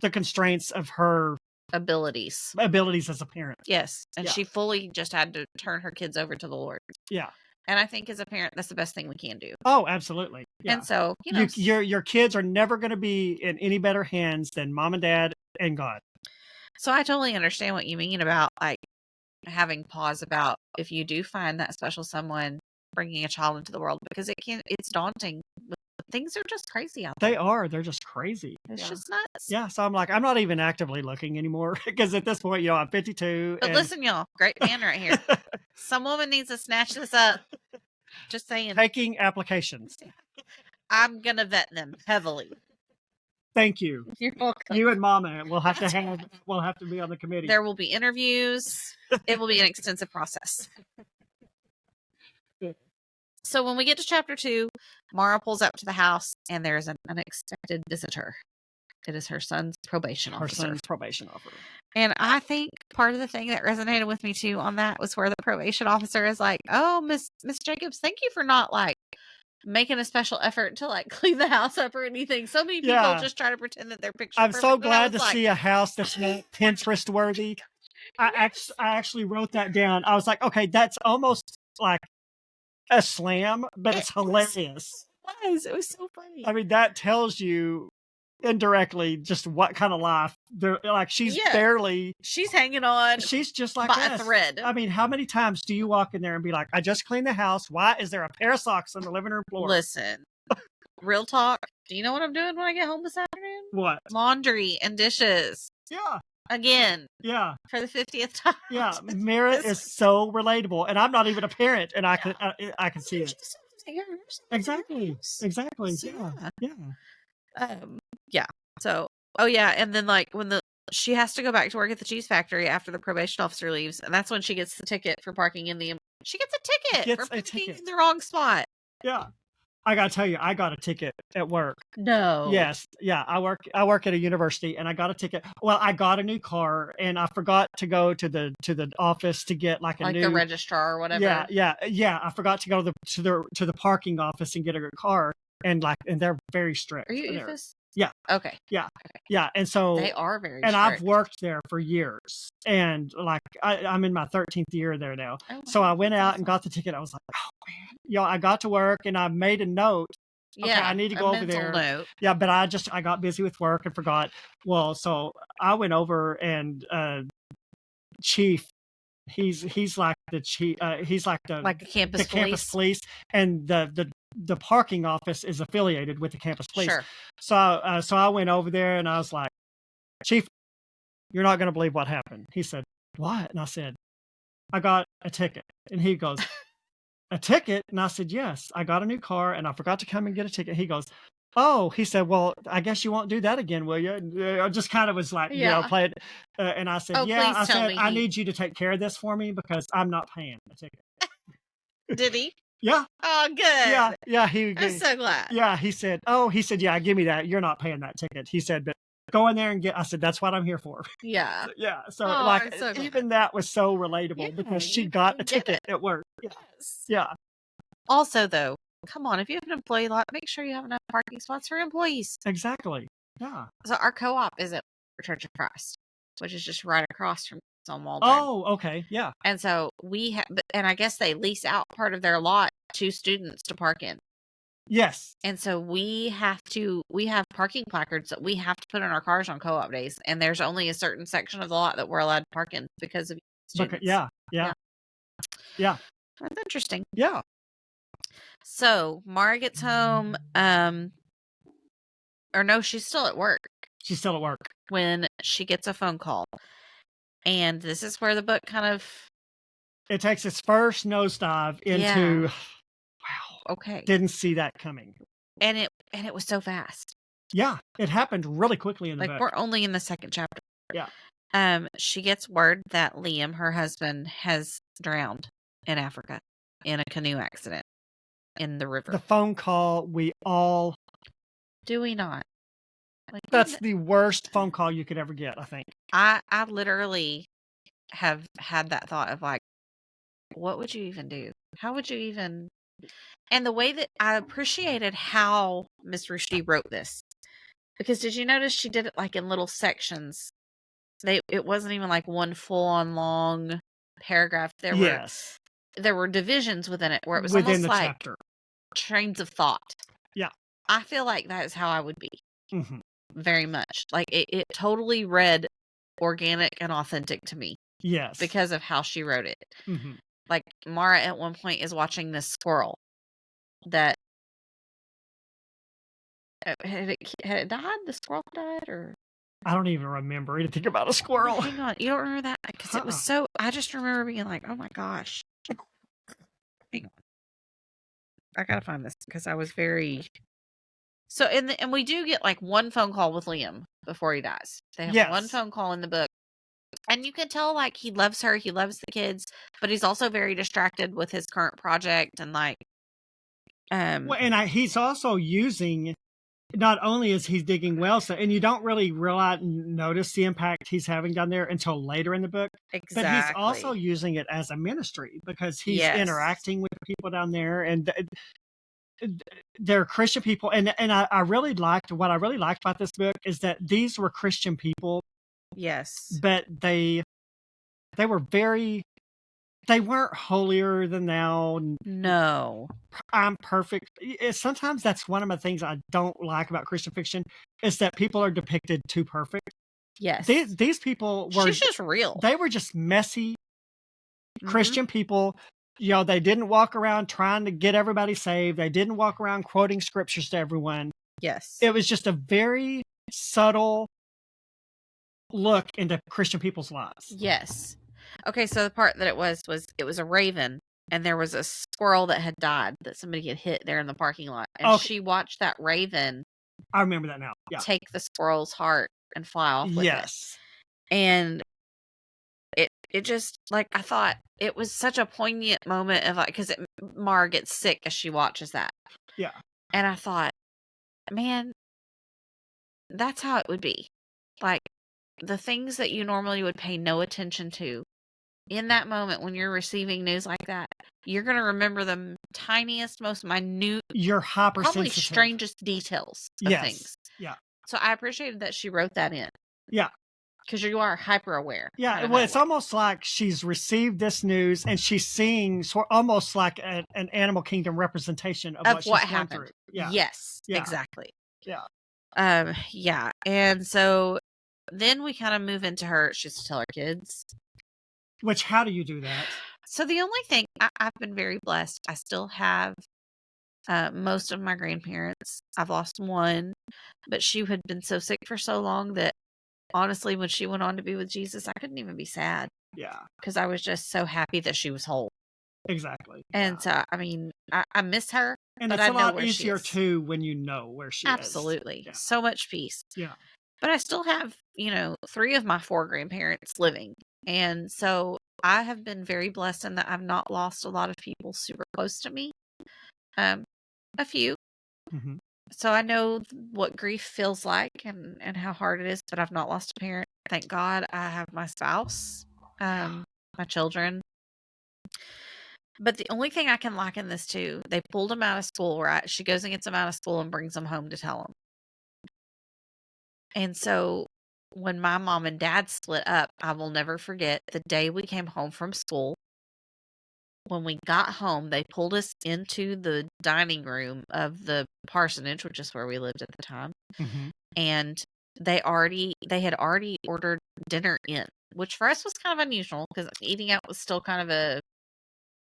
the constraints of her abilities as a parent. Yes. And she fully just had to turn her kids over to the Lord. Yeah. And I think as a parent, that's the best thing we can do. Oh, absolutely. Yeah. And so, your kids are never going to be in any better hands than mom and dad and God. So I totally understand what you mean about like having pause about if you do find that special someone, bringing a child into the world, because it's daunting. Things are just crazy out there. They are. They're just crazy. It's just nuts. Yeah. So I'm like, I'm not even actively looking anymore because at this point, I'm 52. But listen, y'all, great man right here. Some woman needs to snatch this up. Just saying. Taking applications. I'm going to vet them heavily. Thank you. You're welcome. You and Mama will have to be on the committee. There will be interviews. It will be an extensive process. So when we get to chapter 2, Mara pulls up to the house and there's an unexpected visitor. It is her son's probation officer. And I think part of the thing that resonated with me too on that was where the probation officer is like, "Oh, Miss Jacobs, thank you for not like making a special effort to like clean the house up or anything." So many people just try to pretend that they're picture I'm perfect. so glad to see a house that's not Pinterest worthy. I actually wrote that down. I was like, okay, that's almost like a slam, but it's hilarious. It was so funny. I mean, that tells you indirectly just what kind of life they're like. She's hanging on. She's just like by a thread. I mean, how many times do you walk in there and be like, I just cleaned the house. Why is there a pair of socks on the living room floor? Listen, real talk. Do you know what I'm doing when I get home this afternoon? What? Laundry and dishes. Yeah. Again. Yeah. For the 50th time. Yeah. Mira is so relatable, and I'm not even a parent, and I can see it. Exactly. Yeah. So, and then like when she has to go back to work at the cheese factory after the probation officer leaves, and that's when she gets the ticket for parking she gets a ticket for parking in the wrong spot. Yeah. I gotta tell you, I got a ticket at work. No. Yes. Yeah. I work at a university, and I got a ticket. Well, I got a new car, and I forgot to go to the office to get like the registrar or whatever. Yeah. I forgot to go to the parking office and get a car, and they're very strict. Are you EFS? Yeah. Okay. Yeah. And so they are very strict. And I've worked there for years, and like I'm in my 13th year there now. Oh, wow. So I went out and got the ticket. I was like, oh man, I got to work, and I made a note. Okay, I need to go over there. Note. Yeah, but I got busy with work and forgot. Well, so I went over, and Chief, he's like the chief. He's like the campus police, and the parking office is affiliated with the campus police. Sure. So I went over there, and I was like, Chief, you're not going to believe what happened. He said, what? And I said, I got a ticket. And he goes, a ticket? And I said, yes, I got a new car, and I forgot to come and get a ticket. He goes, oh, he said, well, I guess you won't do that again, will you? And I just kind of was like, played. And I said, I need you to take care of this for me because I'm not paying the ticket. Did he? Yeah. Oh, good. Yeah. I'm so glad. Yeah. He said, yeah, give me that. You're not paying that ticket. He said, but go in there and I said, that's what I'm here for. Yeah. Yeah. So even that was so relatable because she got a ticket at work. Yes. Yeah. Also, though, come on, if you have an employee lot, make sure you have enough parking spots for employees. Exactly. Yeah. So our co-op is at Church of Christ, which is just right across from on Waldron. Oh, okay. Yeah. And so we have, and I guess they lease out part of their lot to students to park in. Yes. And so we have parking placards that we have to put in our cars on co-op days. And there's only a certain section of the lot that we're allowed to park in because of students. Yeah. That's interesting. Yeah. So Mara gets home, or no, she's still at work. She's still at work when she gets a phone call. And this is where the book it takes its first nosedive into wow. Okay. Didn't see that coming. And it was so fast. Yeah. It happened really quickly in the book. Like we're only in the second chapter. Yeah. She gets word that Liam, her husband, has drowned in Africa in a canoe accident in the river. The phone call do we not? Like, that's the worst phone call you could ever get, I think. I literally have had that thought of like, what would you even do? How would you even? And the way that I appreciated how Miss Ruchti wrote this, because did you notice she did it like in little sections? It wasn't even like one full on long paragraph. There were divisions within it where it was within almost the like chapter. Trains of thought. Yeah. I feel like that is how I would be. Mm-hmm. Very much. Like it totally read organic and authentic to me. Yes. Because of how she wrote it. Mm-hmm. Like Mara at one point is watching this squirrel that had it died? The squirrel died, or I don't even remember anything about a squirrel. Hang on, you don't remember that? Because it was so. I just remember being like, "Oh my gosh!" Hang on, I gotta find this because I was very. So and we do get like one phone call with Liam before he dies. They have one phone call in the book. And you can tell, like, he loves her, he loves the kids, but he's also very distracted with his current project and, like, well, and he's also using, not only is he digging wells, and you don't really notice the impact he's having down there until later in the book. Exactly. But he's also using it as a ministry because he's interacting with the people down there, and they're Christian people. And I really liked, what I really liked about this book is that these were Christian people. Yes. But they were they weren't holier than thou. No. I'm perfect. Sometimes that's one of the things I don't like about Christian fiction is that people are depicted too perfect. Yes. These people were. She's just real. They were just messy Christian people. You know, they didn't walk around trying to get everybody saved. They didn't walk around quoting scriptures to everyone. Yes. It was just a very subtle look into Christian people's lives. Yes. Okay, so the part that it was a raven, and there was a squirrel that had died that somebody had hit there in the parking lot, and she watched that raven. I remember that now. Yeah. Take the squirrel's heart and fly off with it. And it just, like, I thought it was such a poignant moment of, like, because Mara gets sick as she watches that. Yeah. And I thought, man, that's how it would be. Like, the things that you normally would pay no attention to in that moment when you're receiving news like that, you're going to remember the tiniest, most minute, you're probably strangest details of things. Yeah. So I appreciated that she wrote that in. Yeah. Because you are hyper aware. Yeah. Well, it's almost like she's received this news and she's seeing almost like an Animal Kingdom representation of what she's happened. Gone through. Yeah. Yes. Yeah. Exactly. Yeah. Yeah. And so then we kind of move into she's to tell her kids. Which, how do you do that? So the only thing, I've been very blessed. I still have most of my grandparents. I've lost one, but she had been so sick for so long that honestly, when she went on to be with Jesus, I couldn't even be sad. Yeah. Because I was just so happy that she was whole. Exactly. And so, I mean, I miss her. And but it's a lot easier too when you know where she is. Absolutely. Yeah. So much peace. Yeah. But I still have, 3 of my 4 grandparents living. And so I have been very blessed in that I've not lost a lot of people super close to me. A few. Mm-hmm. So I know what grief feels like and how hard it is, but I've not lost a parent. Thank God I have my spouse, my children. But the only thing I can liken this to, they pulled him out of school, right? She goes and gets him out of school and brings him home to tell him. And so when my mom and dad split up, I will never forget the day we came home from school. When we got home, they pulled us into the dining room of the parsonage, which is where we lived at the time. Mm-hmm. And they had already ordered dinner in, which for us was kind of unusual because eating out was still kind of a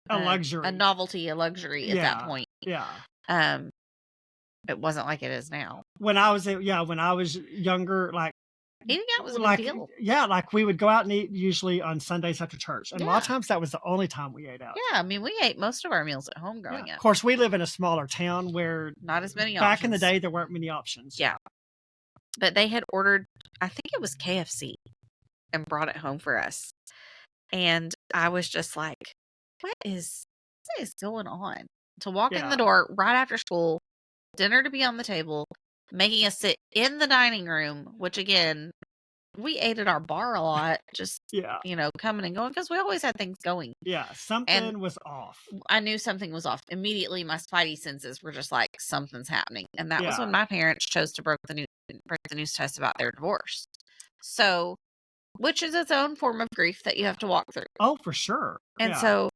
luxury, a novelty, a luxury at that point. Yeah. It wasn't like it is now. When I was younger, like eating out was a big deal. Yeah, like we would go out and eat usually on Sundays after church. And a lot of times that was the only time we ate out. Yeah, I mean, we ate most of our meals at home growing up. Of course, we live in a smaller town where not as many back options. in the day, there weren't many options. Yeah. But they had ordered, I think it was KFC, and brought it home for us. And I was just like, what is going on? To walk in the door right after school, dinner to be on the table, making us sit in the dining room, which again, we ate at our bar a lot, just, coming and going, because we always had things going. Yeah, something was off. I knew something was off. Immediately, my spidey senses were just like, something's happening. And that was when my parents chose to break the news to us about their divorce. So, which is its own form of grief that you have to walk through. Oh, for sure. And so,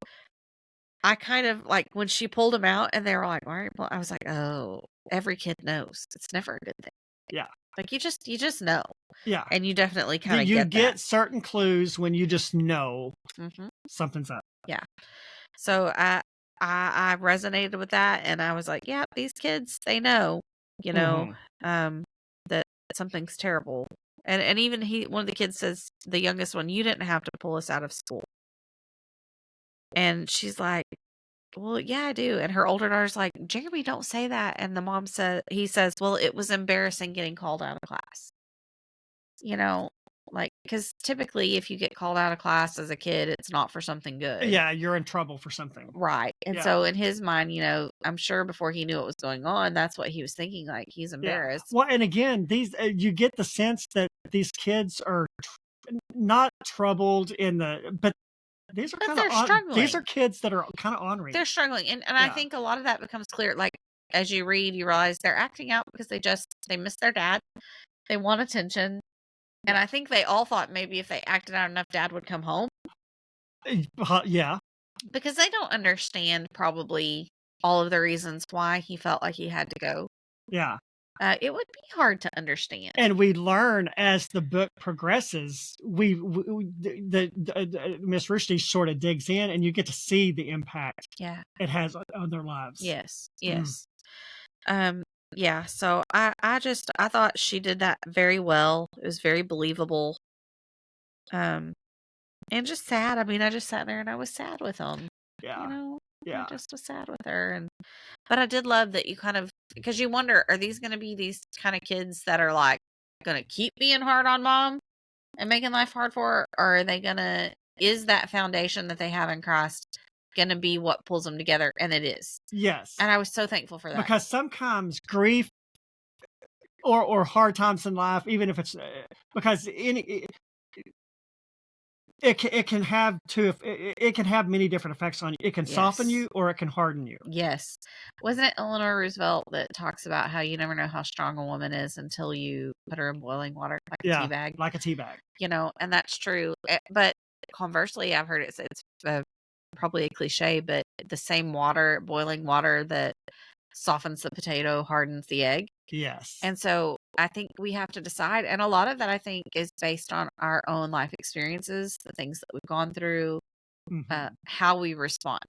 I kind of, like, when she pulled him out and they were like, why are you pulling? I was like, oh, every kid knows. It's never a good thing. Yeah. Like, you just know. Yeah. And you definitely kind of get that. certain clues when you just know something's up. Yeah. So I resonated with that, and I was like, yeah, these kids, they know, that something's terrible. And even one of the kids says, the youngest one, you didn't have to pull us out of school. And she's like, well, yeah, I do. And her older daughter's like, Jeremy, don't say that. And the mom he says, well, it was embarrassing getting called out of class. Like, because typically if you get called out of class as a kid, it's not for something good. Yeah, you're in trouble for something. Right. And so in his mind, I'm sure before he knew what was going on, that's what he was thinking, like, he's embarrassed. Well, and again, these you get the sense that these kids are not troubled but these are kind of struggling. These are kids that are kind of ornery. They're struggling. And I think a lot of that becomes clear. Like, as you read, you realize they're acting out because they miss their dad. They want attention. And I think they all thought maybe if they acted out enough, dad would come home. Yeah. Because they don't understand probably all of the reasons why he felt like he had to go. Yeah. It would be hard to understand. And we learn as the book progresses, Miss Ruchti sort of digs in, and you get to see the impact it has on their lives. Yes. Yes. Yeah, so I thought she did that very well. It was very believable. And just sad. I mean, I just sat there and I was sad with him. Yeah. I just was sad with her. But I did love that you kind of, because you wonder, are these going to be these kind of kids that are like going to keep being hard on mom and making life hard for her? Or are they is that foundation that they have in Christ going to be what pulls them together? And it is. Yes. And I was so thankful for that. Because sometimes grief or hard times in life, even if it's because it can have many different effects on you. It can soften you or it can harden you. Yes. Wasn't it Eleanor Roosevelt that talks about how you never know how strong a woman is until you put her in boiling water, like a tea bag? Like a tea bag. And that's true. But conversely, I've heard it's probably a cliche, but the same water, boiling water that softens the potato, hardens the egg. Yes. And so I think we have to decide. And a lot of that, I think, is based on our own life experiences, the things that we've gone through, how we respond.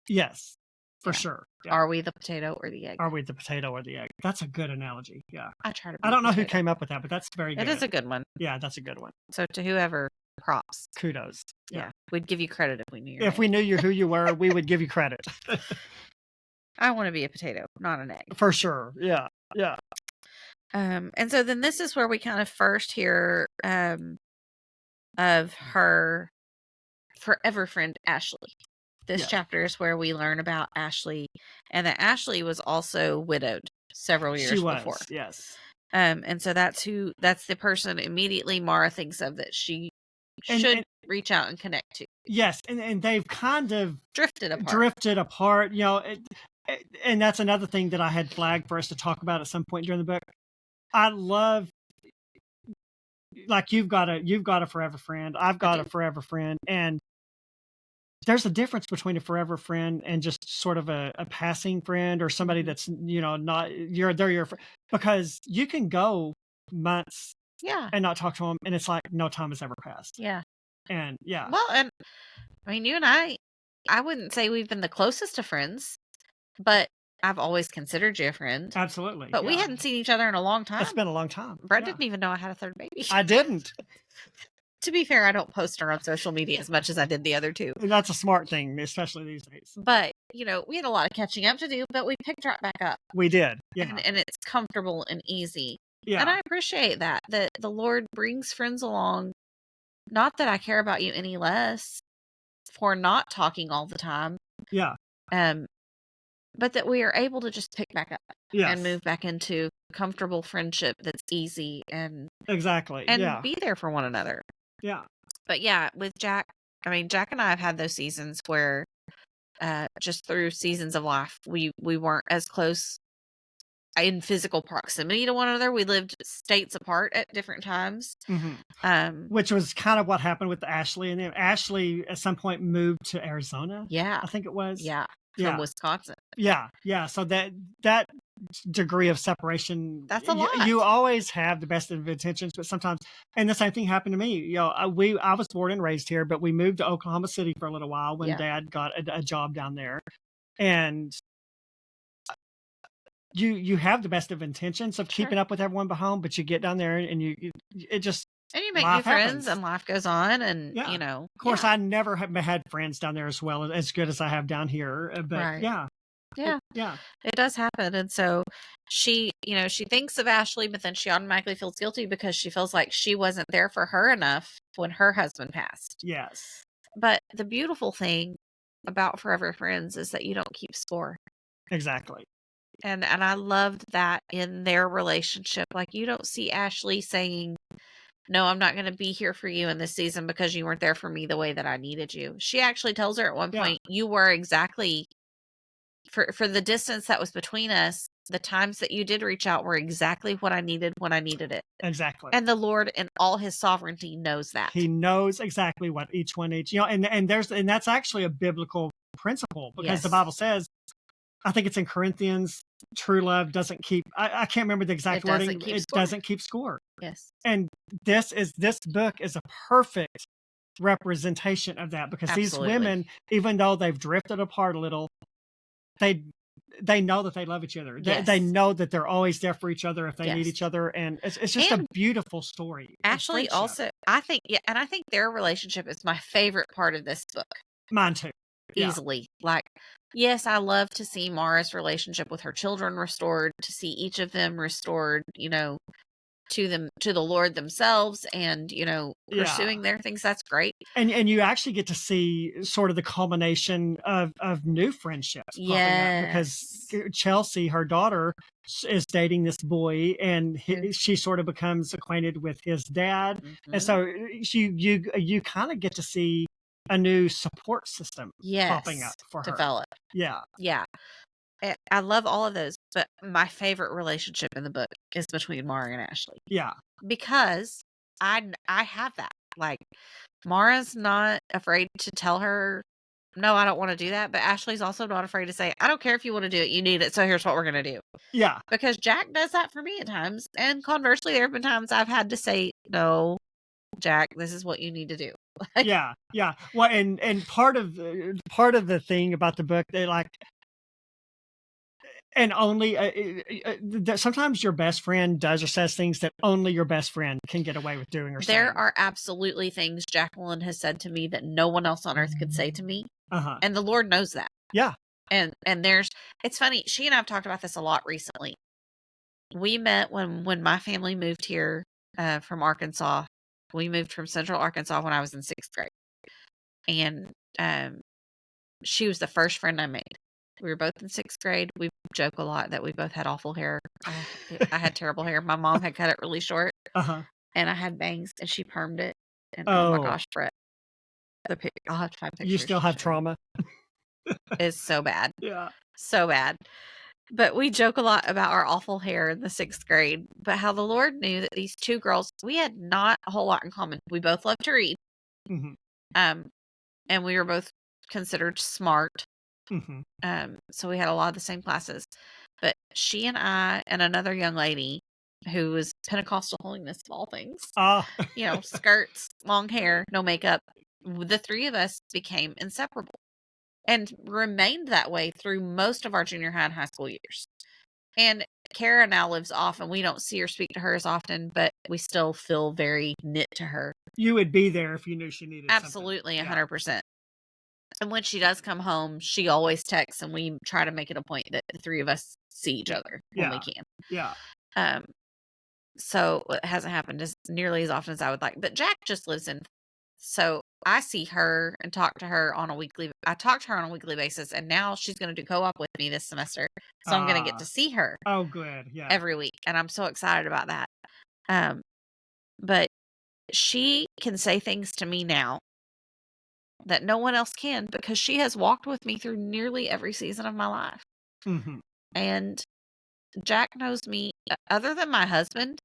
Yes, for sure. Yeah. Are we the potato or the egg? Are we the potato or the egg? That's a good analogy. Yeah. I try to. I don't know who came up with that, but that's very good. It is a good one. Yeah, that's a good one. So to whoever, props. Kudos. Yeah. We'd give you credit if we knew your name. We knew who you were, we would give you credit. I want to be a potato, not an egg. For sure. Yeah. Yeah. And so then this is where we kind of first hear of her forever friend Ashley. This chapter is where we learn about Ashley, and that Ashley was also widowed several years before. Yes. And so that's the person immediately Mara thinks of, that she should reach out and connect to. Yes, and they've kind of Drifted apart. And that's another thing that I had flagged for us to talk about at some point during the book. I love, like, you've got a forever friend. I've got a forever friend, and there's a difference between a forever friend and just sort of a passing friend, or somebody that's not they're your friend, because you can go months and not talk to them, and it's like no time has ever passed. And Well, and I mean, you and I wouldn't say we've been the closest of friends, but I've always considered you a friend. Absolutely. But we hadn't seen each other in a long time. It's been a long time. Brett didn't even know I had a third baby. I didn't. To be fair, I don't post her on social media as much as I did the other two. And that's a smart thing, especially these days. But, we had a lot of catching up to do, but we picked right back up. We did. Yeah. And it's comfortable and easy. Yeah. And I appreciate that the Lord brings friends along. Not that I care about you any less for not talking all the time. Yeah. But that we are able to just pick back up and move back into comfortable friendship that's easy and exactly and be there for one another. Yeah. But with Jack, I mean, Jack and I have had those seasons where just through seasons of life, we weren't as close in physical proximity to one another. We lived states apart at different times. Which was kind of what happened with Ashley. And then Ashley at some point moved to Arizona. Yeah. I think it was. From Wisconsin. Yeah. So that degree of separation, that's a lot. You always have the best of intentions, but sometimes, and the same thing happened to me. I was born and raised here, but we moved to Oklahoma City for a little while when Dad got a job down there, and you have the best of intentions of keeping up with everyone behind, but you get down there and it just. And you make new friends, and life goes on, and Of course, I never have had friends down there as good as I have down here. But it does happen. And so she thinks of Ashley, but then she automatically feels guilty because she feels like she wasn't there for her enough when her husband passed. Yes. But the beautiful thing about forever friends is that you don't keep score. Exactly. And I loved that in their relationship. Like, you don't see Ashley saying, no, I'm not going to be here for you in this season because you weren't there for me the way that I needed you. She actually tells her at one point, you were exactly, for the distance that was between us, the times that you did reach out were exactly what I needed when I needed it. Exactly. And the Lord in all his sovereignty knows that. He knows exactly what each one needs. And that's actually a biblical principle, because the Bible says, I think it's in Corinthians, true love doesn't keep, I can't remember the exact wording. It doesn't keep score. Yes. And this book is a perfect representation of that, because these women, even though they've drifted apart a little, they know that they love each other. They know that they're always there for each other if they need each other. And it's just a beautiful story. Ashley also, I think their relationship is my favorite part of this book. Mine too. Easily. Like, yes, I love to see Mara's relationship with her children restored, to see each of them restored, to the Lord themselves, and pursuing their things. That's great. And you actually get to see sort of the culmination of new friendships popping up, because Chelsea, her daughter, is dating this boy, and she sort of becomes acquainted with his dad. And so you kind of get to see a new support system popping up for her. Develop. Yeah. I love all of those, but my favorite relationship in the book is between Mara and Ashley. Yeah. Because I have that. Like, Mara's not afraid to tell her, no, I don't want to do that. But Ashley's also not afraid to say, I don't care if you want to do it. You need it. So here's what we're going to do. Yeah. Because Jack does that for me at times. And conversely, there have been times I've had to say, no, Jack, this is what you need to do. Yeah. Well, and part of the thing about the book, they like, and only sometimes your best friend does or says things that only your best friend can get away with doing or saying. There are absolutely things Jacqueline has said to me that no one else on earth could say to me. And the Lord knows that. Yeah. And it's funny. She and I have talked about this a lot recently. We met when my family moved here from Arkansas. We moved from Central Arkansas when I was in 6th grade. And she was the first friend I made. We were both in 6th grade. We joke a lot that we both had awful hair. I had terrible hair. My mom had cut it really short. And I had bangs, and she permed it. And oh my Oh, gosh, Brett, I'll have to find pictures. you still to have show you. trauma? It's so bad. Yeah. So bad. But we joke a lot about our awful hair in the 6th grade, but how the Lord knew that these 2 girls, we had not a whole lot in common. We both loved to read. Mhm. And we were both considered smart. Mhm. So we had a lot of the same classes. But she and I and another young lady who was Pentecostal holiness of all things, Ah. you know, skirts, long hair, no makeup. The 3 of us became inseparable and remained that way through most of our junior high and high school years. And Kara now lives off, and we don't see or speak to her as often, but we still feel very knit to her. You would be there if you knew she needed Absolutely, something. 100%. And when she does come home, she always texts, and we try to make it a point that the 3 of us see each other when we can. Yeah. So it hasn't happened as nearly as often as I would like. But Jack just lives in, so I see her and talk to her on a weekly. I talk to her on a weekly basis, and now she's going to do co-op with me this semester, so I'm going to get to see her. Oh, good. Yeah. Every week, and I'm so excited about that. But she can say things to me now that no one else can because she has walked with me through nearly every season of my life. Mhm. And Jack knows me, other than my husband,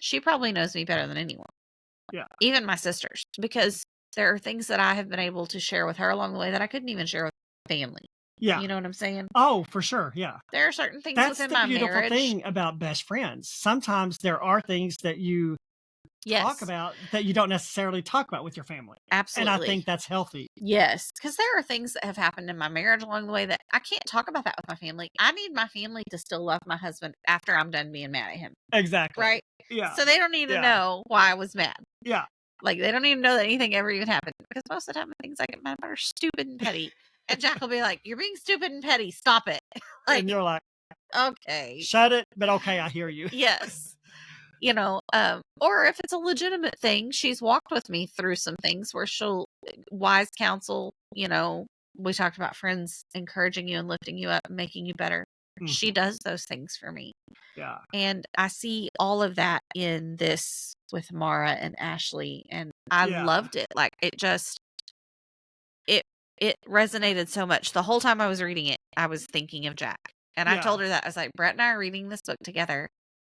she probably knows me better than anyone. Yeah. Even my sisters, because there are things that I have been able to share with her along the way that I couldn't even share with family. Yeah. You know what I'm saying? Oh, for sure. Yeah. There are certain things That's within the my beautiful marriage. thing about best friends. Sometimes there are things that you talk about that you don't necessarily talk about with your family. Absolutely. And I think that's healthy. Yes, because there are things that have happened in my marriage along the way that I can't talk about that with my family. I need my family to still love my husband after I'm done being mad at him. Exactly. Right? Yeah. So they don't need to know why I was mad. Yeah. Like, they don't even know that anything ever even happened. Because most of the time, the things I get mad about are stupid and petty. And Jack will be like, "You're being stupid and petty. Stop it." And you're like, okay. Shut it. But okay, I hear you. Yes. You know, or if it's a legitimate thing, she's walked with me through some things where she'll wise counsel, you know, we talked about friends encouraging you and lifting you up and making you better. She does those things for me. Yeah. And I see all of that in this with Mara and Ashley, and I loved it. Like, it resonated so much. The whole time I was reading it, I was thinking of Jack. And I told her that. I was like, Brett and I are reading this book together,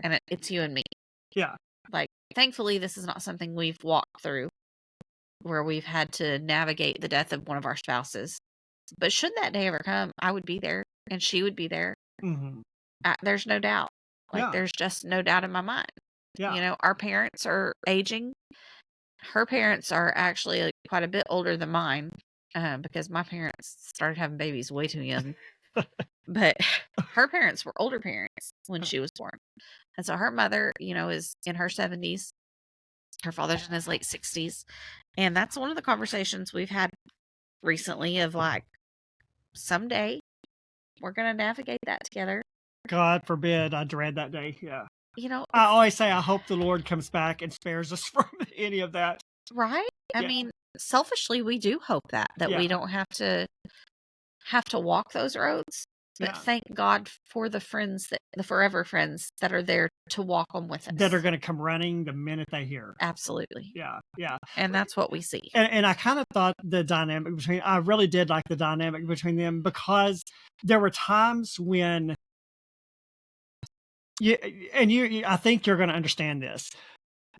and it's you and me. Yeah. Like, thankfully, this is not something we've walked through where we've had to navigate the death of one of our spouses. But should that day ever come, I would be there, and she would be there. Mm-hmm. There's no doubt. Like, there's just no doubt in my mind. Yeah. You know, our parents are aging. Her parents are actually like quite a bit older than mine, because my parents started having babies way too young. But her parents were older parents when she was born. And so her mother, you know, is in her 70s. Her father's in his late 60s. And that's one of the conversations we've had recently of like, someday we're going to navigate that together. God forbid I dread that day. Yeah. You know, I always say I hope the Lord comes back and spares us from any of that. Right? I mean, selfishly, we do hope that we don't have to walk those roads. But thank God for the friends, the forever friends that are there to walk them with us. That are going to come running the minute they hear. Absolutely. Yeah. Yeah. And that's what we see. And I kind of thought I really did like the dynamic between them, because there were times when I think you're going to understand this.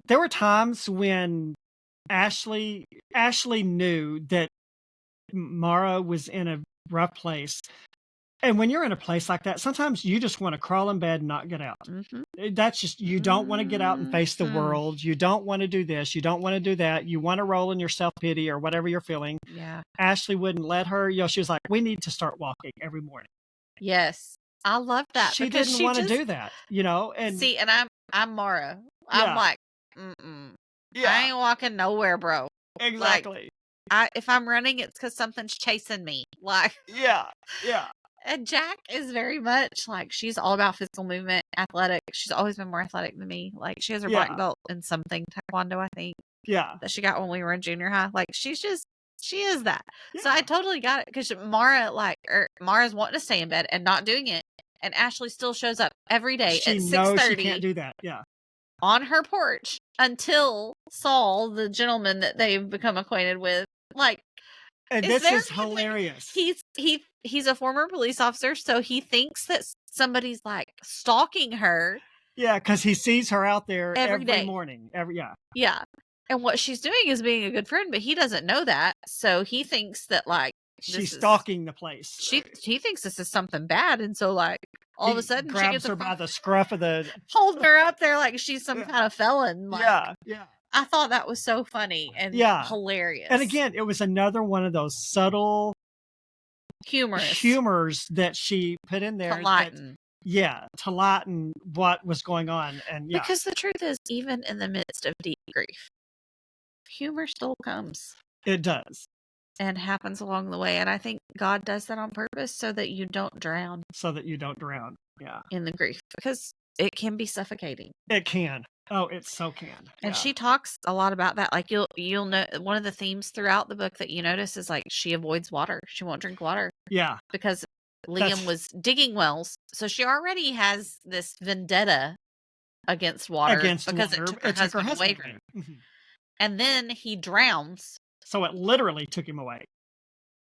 There were times when Ashley knew that Mara was in a rough place. And when you're in a place like that, sometimes you just want to crawl in bed and not get out. Mm-hmm. That's just, you don't want to get out and face the world. You don't want to do this. You don't want to do that. You want to roll in your self-pity or whatever you're feeling. Yeah. Ashley wouldn't let her. You know, she was like, we need to start walking every morning. Yes. I love that. She didn't want to do that, you know? And see, and I'm Mara. I'm like, I ain't walking nowhere, bro. Exactly. Like, if I'm running, it's because something's chasing me. Like, yeah. And Jack is very much like, she's all about physical movement, athletic. She's always been more athletic than me. Like, she has her black belt in something, taekwondo, I think. Yeah. That she got when we were in junior high. Like, she is that. Yeah. So I totally got it, because Mara's wanting to stay in bed and not doing it. And Ashley still shows up every day at 6:30. She knows she can't do that. Yeah. on her porch until Saul, the gentleman that they've become acquainted with, like, and this is hilarious. He's a former police officer, so he thinks that somebody's like stalking her. Yeah, because he sees her out there every day. morning. Yeah. And what she's doing is being a good friend, but he doesn't know that. So he thinks that, like, she's stalking the place. He thinks this is something bad, and so, like, all of a sudden grabs she gets her by the scruff of the, holds her up there like she's some kind of felon. Like, yeah. I thought that was so funny and hilarious. And again, it was another one of those subtle humors that she put in there. To lighten what was going on. And because the truth is, even in the midst of deep grief, humor still comes. It does. And happens along the way. And I think God does that on purpose so that you don't drown. Yeah. In the grief. Because it can be suffocating. It can. Oh, it so can. And she talks a lot about that. Like, you'll know one of the themes throughout the book that you notice is, like, she avoids water. She won't drink water. Yeah. Because Liam was digging wells. So she already has this vendetta against water. Because it took her husband away from her. Mm-hmm. And then he drowns. So it literally took him away.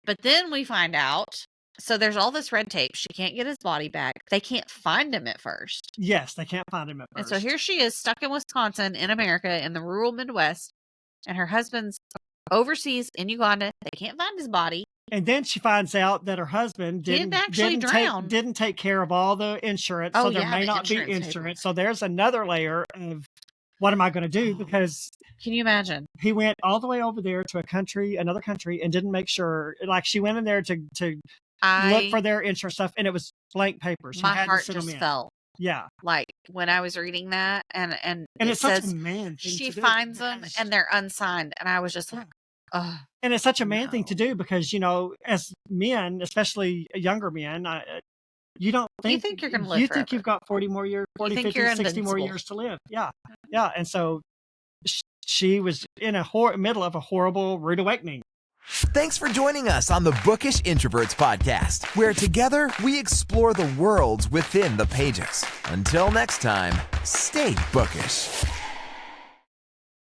But then we find out, so there's all this red tape. She can't get his body back. They can't find him at first. Yes, they can't find him at first. And so here she is stuck in Wisconsin, in America, in the rural Midwest. And her husband's overseas in Uganda. They can't find his body. And then she finds out that her husband didn't take care of all the insurance. So there may not be insurance. So there's another layer of, what am I going to do? Because can you imagine? He went all the way over there to another country, and didn't make sure. Like, she went in there to look for their insurance stuff, and it was blank papers. My heart just fell. Yeah, like when I was reading that, and it's such a man thing she to do. finds them and they're unsigned, and I was just like, oh. And it's such a man thing to do because, as men, especially younger men, you think you're going to live. You think you've got 40 more years, 40, 50, 60 more years to live. Yeah. Yeah. And so she was in middle of a horrible, rude awakening. Thanks for joining us on the Bookish Introverts podcast, where together we explore the worlds within the pages. Until next time, stay bookish.